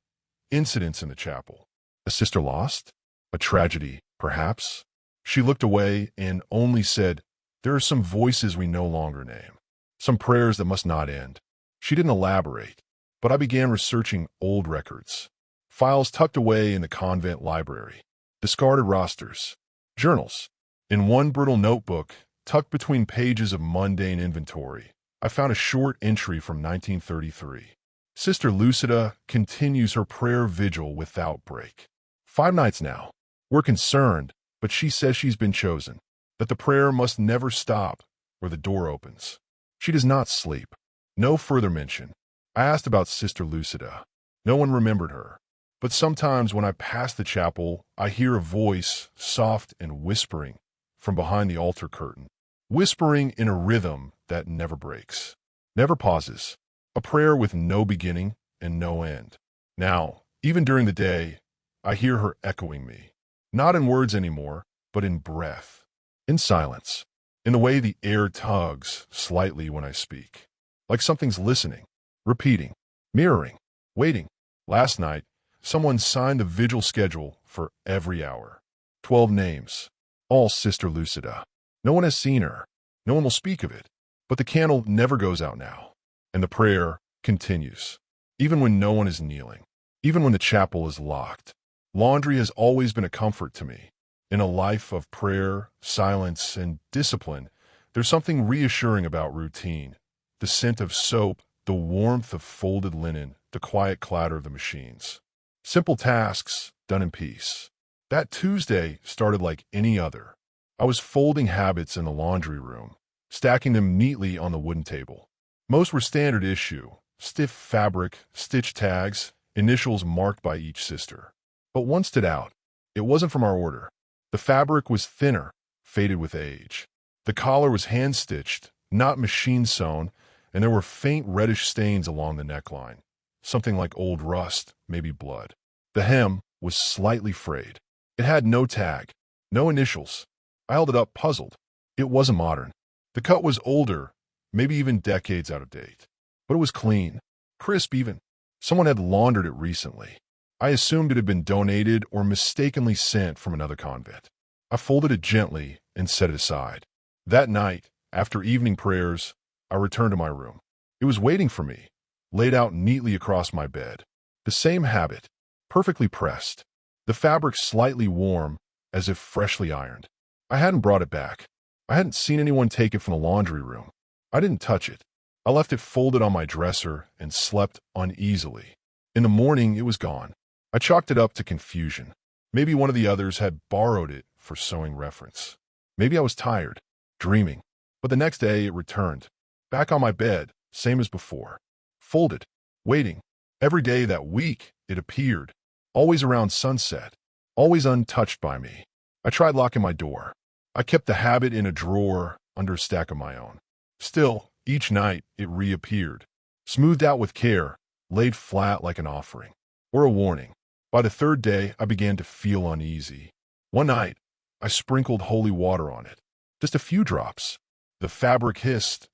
incidents in the chapel. A sister lost? A tragedy, perhaps? She looked away and only said, there are some voices we no longer name. Some prayers that must not end. She didn't elaborate, but I began researching old records. Files tucked away in the convent library. Discarded rosters. Journals. In one brittle notebook, tucked between pages of mundane inventory, I found a short entry from 1933. Sister Lucida continues her prayer vigil without break. 5 nights now. We're concerned, but she says she's been chosen, that the prayer must never stop or the door opens. She does not sleep. No further mention. I asked about Sister Lucida. No one remembered her. But sometimes when I pass the chapel, I hear a voice, soft and whispering, from behind the altar curtain. Whispering in a rhythm that never breaks, never pauses. A prayer with no beginning and no end. Now, even during the day, I hear her echoing me. Not in words anymore, but in breath. In silence. In the way the air tugs slightly when I speak. Like something's listening, repeating, mirroring, waiting. Last night, someone signed the vigil schedule for every hour. 12 names. All Sister Lucida. No one has seen her. No one will speak of it. But the candle never goes out now. And the prayer continues. Even when no one is kneeling. Even when the chapel is locked. Laundry has always been a comfort to me. In a life of prayer, silence, and discipline, there's something reassuring about routine. The scent of soap, the warmth of folded linen, the quiet clatter of the machines. Simple tasks done in peace. That Tuesday started like any other. I was folding habits in the laundry room, stacking them neatly on the wooden table. Most were standard issue, stiff fabric, stitch tags, initials marked by each sister. But one stood out. It wasn't from our order. The fabric was thinner, faded with age. The collar was hand-stitched, not machine-sewn, and there were faint reddish stains along the neckline. Something like old rust, maybe blood. The hem was slightly frayed. It had no tag, no initials. I held it up, puzzled. It wasn't modern. The cut was older, maybe even decades out of date. But it was clean, crisp even. Someone had laundered it recently. I assumed it had been donated or mistakenly sent from another convent. I folded it gently and set it aside. That night, after evening prayers, I returned to my room. It was waiting for me, laid out neatly across my bed. The same habit, perfectly pressed. The fabric slightly warm, as if freshly ironed. I hadn't brought it back. I hadn't seen anyone take it from the laundry room. I didn't touch it. I left it folded on my dresser and slept uneasily. In the morning, it was gone. I chalked it up to confusion. Maybe one of the others had borrowed it for sewing reference. Maybe I was tired, dreaming. But the next day, it returned. Back on my bed, same as before. Folded, waiting. Every day that week, it appeared. Always around sunset. Always untouched by me. I tried locking my door. I kept the habit in a drawer under a stack of my own. Still, each night it reappeared, smoothed out with care, laid flat like an offering, or a warning. By the third day, I began to feel uneasy. One night, I sprinkled holy water on it. Just a few drops. The fabric hissed,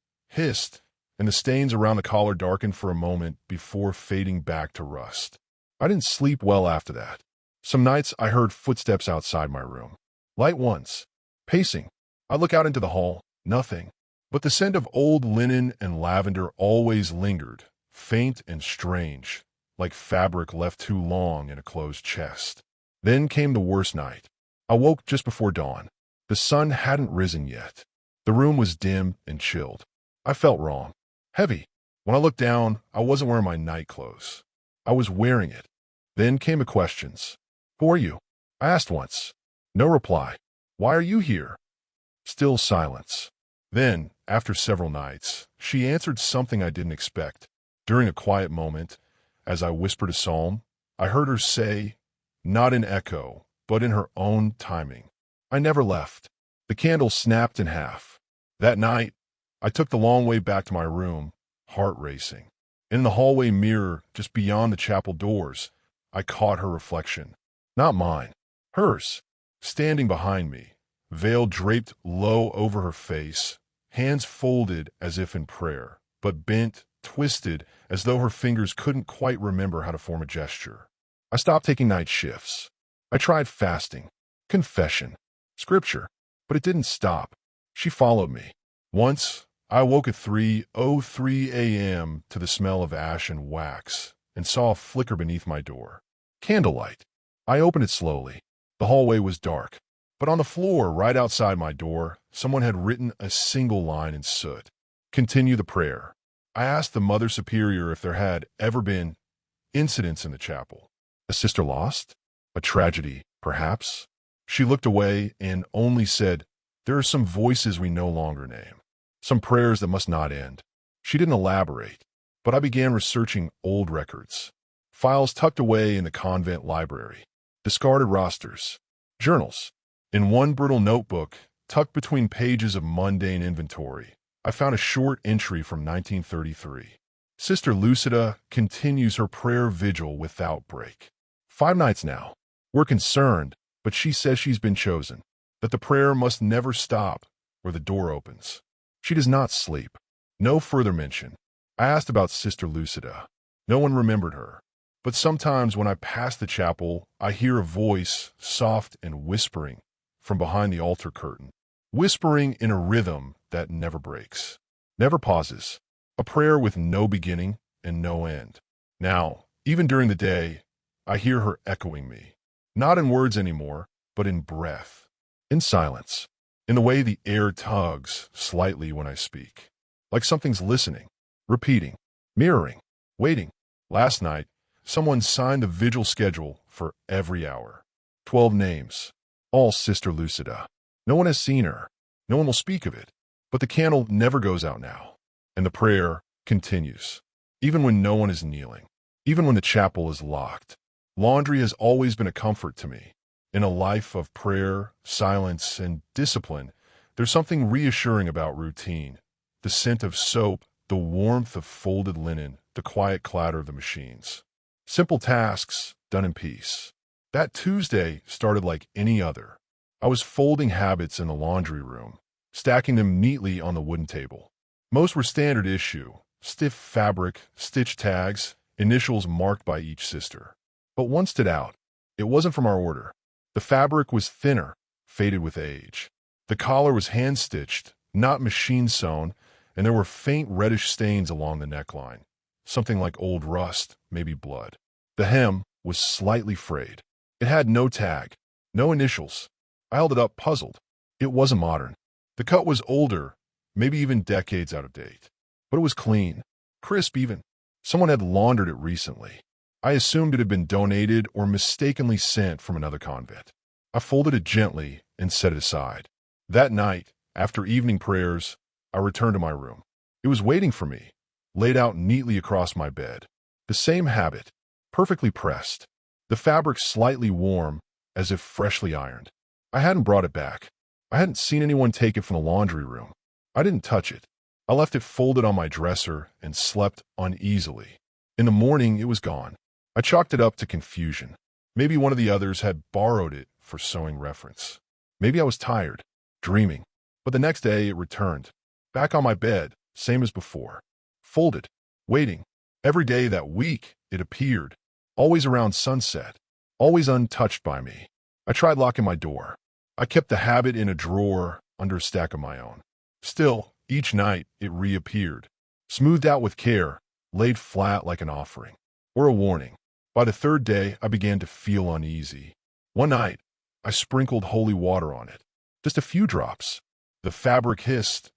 and the stains around the collar darkened for a moment before fading back to rust. I didn't sleep well after that. Some nights I heard footsteps outside my room. Light ones. Pacing. I look out into the hall. Nothing. But the scent of old linen and lavender always lingered, faint and strange, like fabric left too long in a closed chest. Then came the worst night. I woke just before dawn. The sun hadn't risen yet. The room was dim and chilled. I felt wrong. Heavy. When I looked down, I wasn't wearing my night clothes. I was wearing it. Then came the questions. Who are you? I asked once. No reply. Why are you here? Still silence. Then, after several nights, she answered something I didn't expect. During a quiet moment, as I whispered a psalm, I heard her say, not in echo, but in her own timing, I never left. The candle snapped in half. That night, I took the long way back to my room, heart racing. In the hallway mirror, just beyond the chapel doors, I caught her reflection. Not mine. Hers. Standing behind me, veil draped low over her face, hands folded as if in prayer, but bent, twisted, as though her fingers couldn't quite remember how to form a gesture. I stopped taking night shifts. I tried fasting, confession, scripture, but it didn't stop. She followed me. Once, I awoke at 3:03 a.m. to the smell of ash and wax and saw a flicker beneath my door. Candlelight. I opened it slowly. The hallway was dark, but on the floor right outside my door, someone had written a single line in soot. Continue the prayer. I asked the Mother Superior if there had ever been incidents in the chapel. A sister lost? A tragedy, perhaps? She looked away and only said, there are some voices we no longer name, some prayers that must not end. She didn't elaborate, but I began researching old records, files tucked away in the convent library, discarded rosters, journals. In one brittle notebook, tucked between pages of mundane inventory, I found a short entry from 1933. Sister Lucida continues her prayer vigil without break. 5 nights now. We're concerned, but she says she's been chosen, that the prayer must never stop or the door opens. She does not sleep. No further mention. I asked about Sister Lucida. No one remembered her. But sometimes when I pass the chapel, I hear a voice, soft and whispering, from behind the altar curtain. Whispering in a rhythm that never breaks, never pauses. A prayer with no beginning and no end. Now, even during the day, I hear her echoing me. Not in words anymore, but in breath, in silence, in the way the air tugs slightly when I speak. Like something's listening, repeating, mirroring, waiting. Last night, someone signed the vigil schedule for every hour. 12 names, all Sister Lucida. No one has seen her. No one will speak of it. But the candle never goes out now. And the prayer continues. Even when no one is kneeling. Even when the chapel is locked. Laundry has always been a comfort to me. In a life of prayer, silence, and discipline, there's something reassuring about routine. The scent of soap, the warmth of folded linen, the quiet clatter of the machines. Simple tasks done in peace. That Tuesday started like any other. I was folding habits in the laundry room, stacking them neatly on the wooden table. Most were standard issue, stiff fabric, stitch tags, initials marked by each sister. But one stood out. It wasn't from our order. The fabric was thinner, faded with age. The collar was hand-stitched, not machine-sewn, and there were faint reddish stains along the neckline. Something like old rust, maybe blood. The hem was slightly frayed. It had no tag, no initials. I held it up, puzzled. It wasn't modern. The cut was older, maybe even decades out of date. But it was clean, crisp even. Someone had laundered it recently. I assumed it had been donated or mistakenly sent from another convent. I folded it gently and set it aside. That night, after evening prayers, I returned to my room. It was waiting for me, laid out neatly across my bed. The same habit, perfectly pressed. The fabric slightly warm, as if freshly ironed. I hadn't brought it back. I hadn't seen anyone take it from the laundry room. I didn't touch it. I left it folded on my dresser and slept uneasily. In the morning, it was gone. I chalked it up to confusion. Maybe one of the others had borrowed it for sewing reference. Maybe I was tired, dreaming. But the next day, it returned. Back on my bed, same as before. Folded, waiting. Every day that week, it appeared. Always around sunset. Always untouched by me. I tried locking my door. I kept the habit in a drawer under a stack of my own. Still, each night, it reappeared. Smoothed out with care, laid flat like an offering. Or a warning. By the third day, I began to feel uneasy. One night, I sprinkled holy water on it. Just a few drops. The fabric hissed,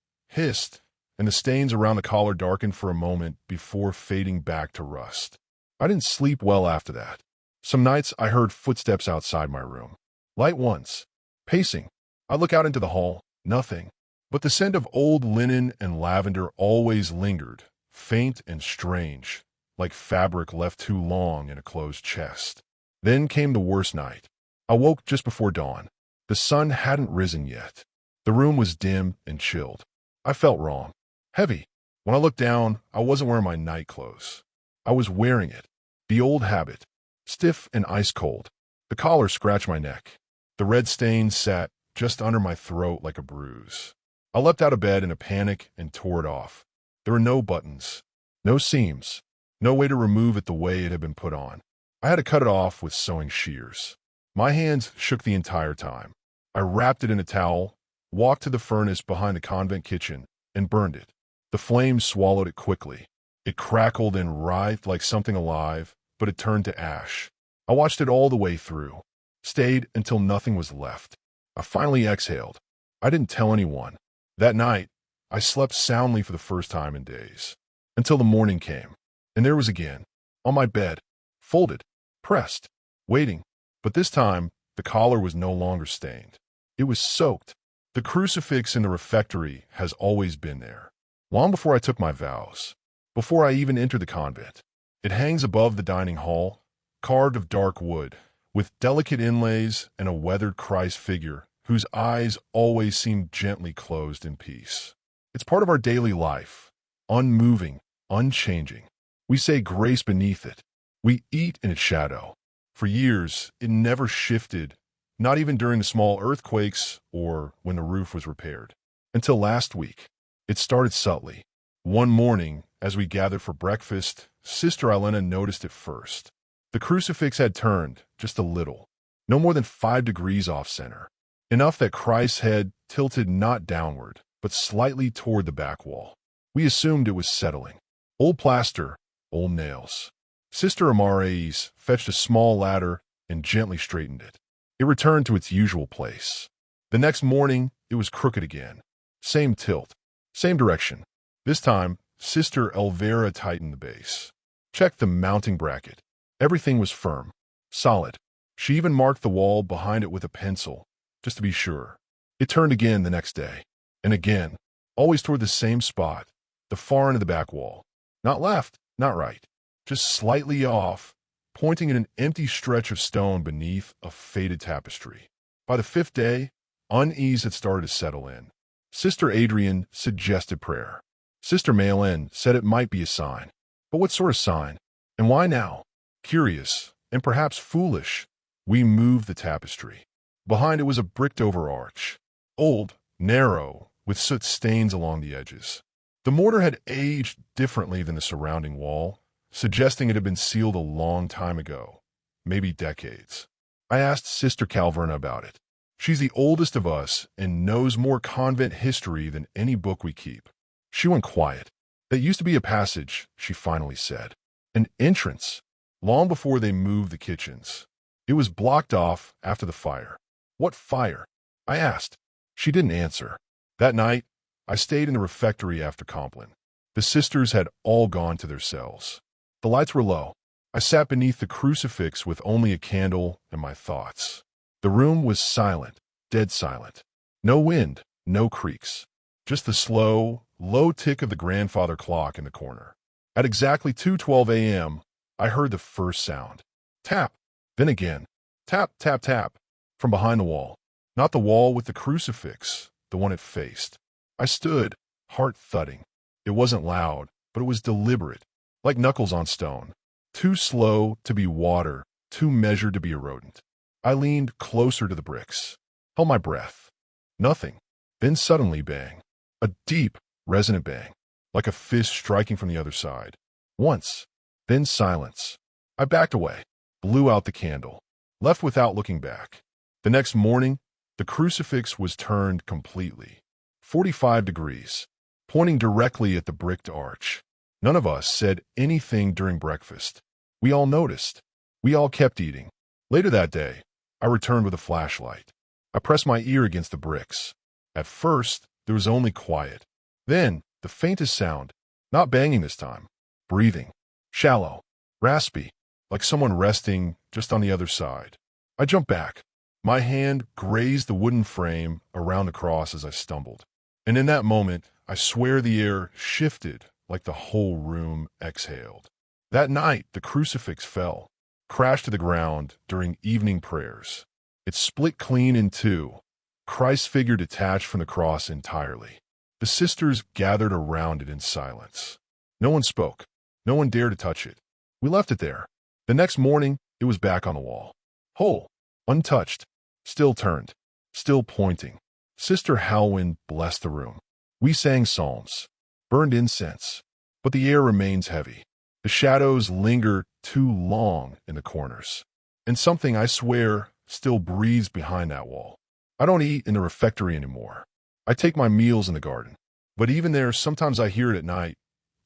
and the stains around the collar darkened for a moment before fading back to rust. I didn't sleep well after that. Some nights I heard footsteps outside my room. Light ones. Pacing. I look out into the hall. Nothing. But the scent of old linen and lavender always lingered, faint and strange, like fabric left too long in a closed chest. Then came the worst night. I woke just before dawn. The sun hadn't risen yet. The room was dim and chilled. I felt wrong. Heavy. When I looked down, I wasn't wearing my night clothes. I was wearing it. The old habit. Stiff and ice cold. The collar scratched my neck. The red stain sat just under my throat like a bruise. I leapt out of bed in a panic and tore it off. There were no buttons. No seams. No way to remove it the way it had been put on. I had to cut it off with sewing shears. My hands shook the entire time. I wrapped it in a towel, walked to the furnace behind the convent kitchen, and burned it. The flames swallowed it quickly. It crackled and writhed like something alive, but it turned to ash. I watched it all the way through. Stayed until nothing was left. I finally exhaled. I didn't tell anyone. That night, I slept soundly for the first time in days. Until the morning came. And there was again, on my bed, folded, pressed, waiting. But this time, the collar was no longer stained. It was soaked. The crucifix in the refectory has always been there. Long before I took my vows. Before I even entered the convent. It hangs above the dining hall, carved of dark wood, with delicate inlays and a weathered Christ figure whose eyes always seem gently closed in peace. It's part of our daily life, unmoving, unchanging. We say grace beneath it. We eat in its shadow. For years, it never shifted, not even during the small earthquakes or when the roof was repaired. Until last week, it started subtly. One morning, as we gathered for breakfast, Sister Elena noticed it first. The crucifix had turned, just a little, no more than 5 degrees off center. Enough that Christ's head tilted not downward, but slightly toward the back wall. We assumed it was settling. Old plaster, old nails. Sister Amares fetched a small ladder and gently straightened it. It returned to its usual place. The next morning, it was crooked again. Same tilt, same direction. This time, Sister Elvira tightened the base. Checked the mounting bracket. Everything was firm, solid. She even marked the wall behind it with a pencil, just to be sure. It turned again the next day. And again, always toward the same spot, the far end of the back wall. Not left, not right. Just slightly off, pointing at an empty stretch of stone beneath a faded tapestry. By the 5th day, unease had started to settle in. Sister Adrian suggested prayer. Sister Malin said it might be a sign. But what sort of sign? And why now? Curious, and perhaps foolish, we moved the tapestry. Behind it was a bricked-over arch. Old, narrow, with soot stains along the edges. The mortar had aged differently than the surrounding wall, suggesting it had been sealed a long time ago, maybe decades. I asked Sister Calverna about it. She's the oldest of us and knows more convent history than any book we keep. She went quiet. That used to be a passage, she finally said. An entrance, long before they moved the kitchens. It was blocked off after the fire. What fire? I asked. She didn't answer. That night, I stayed in the refectory after Compline. The sisters had all gone to their cells. The lights were low. I sat beneath the crucifix with only a candle and my thoughts. The room was silent, dead silent. No wind, no creaks. Just the slow, low tick of the grandfather clock in the corner. At exactly 2:12 a.m., I heard the first sound. Tap. Then again. Tap, tap, tap. From behind the wall. Not the wall with the crucifix, the one it faced. I stood, heart thudding. It wasn't loud, but it was deliberate, like knuckles on stone. Too slow to be water, too measured to be erodent. I leaned closer to the bricks, held my breath. Nothing. Then suddenly bang. A deep, resonant bang, like a fist striking from the other side. Once. Then silence. I backed away, blew out the candle, left without looking back. The next morning, the crucifix was turned completely. 45 degrees, pointing directly at the bricked arch. None of us said anything during breakfast. We all noticed. We all kept eating. Later that day, I returned with a flashlight. I pressed my ear against the bricks. At first, there was only quiet. Then, the faintest sound, not banging this time, breathing, shallow, raspy, like someone resting just on the other side. I jumped back. My hand grazed the wooden frame around the cross as I stumbled. And in that moment, I swear the air shifted like the whole room exhaled. That night, the crucifix fell, crashed to the ground during evening prayers. It split clean in two, Christ's figure detached from the cross entirely. The sisters gathered around it in silence. No one spoke. No one dared to touch it. We left it there. The next morning, it was back on the wall. Whole, untouched, still turned, still pointing. Sister Halwyn blessed the room. We sang psalms, burned incense, but the air remains heavy. The shadows linger too long in the corners. And something, I swear, still breathes behind that wall. I don't eat in the refectory anymore. I take my meals in the garden. But even there, sometimes I hear it at night,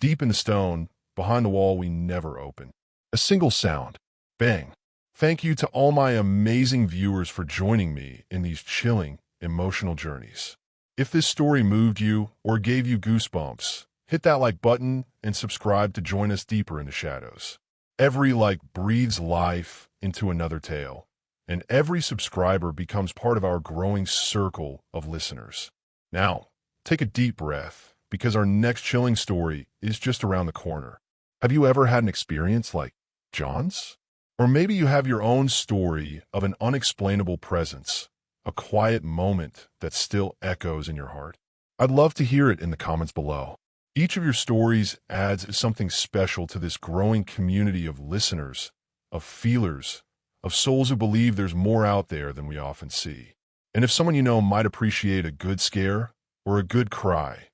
deep in the stone, behind the wall we never open. A single sound. Bang. Thank you to all my amazing viewers for joining me in these chilling, emotional journeys. If this story moved you or gave you goosebumps, hit that like button and subscribe to join us deeper in the shadows. Every like breathes life into another tale, and every subscriber becomes part of our growing circle of listeners. Now, take a deep breath, because our next chilling story is just around the corner. Have you ever had an experience like John's? Or maybe you have your own story of an unexplainable presence, a quiet moment that still echoes in your heart. I'd love to hear it in the comments below. Each of your stories adds something special to this growing community of listeners, of feelers, of souls who believe there's more out there than we often see. And if someone you know might appreciate a good scare or a good cry,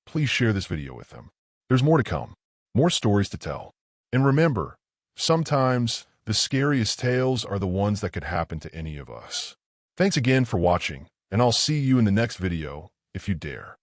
please share this video with them. There's more to come, more stories to tell. And remember, sometimes the scariest tales are the ones that could happen to any of us. Thanks again for watching, and I'll see you in the next video if you dare.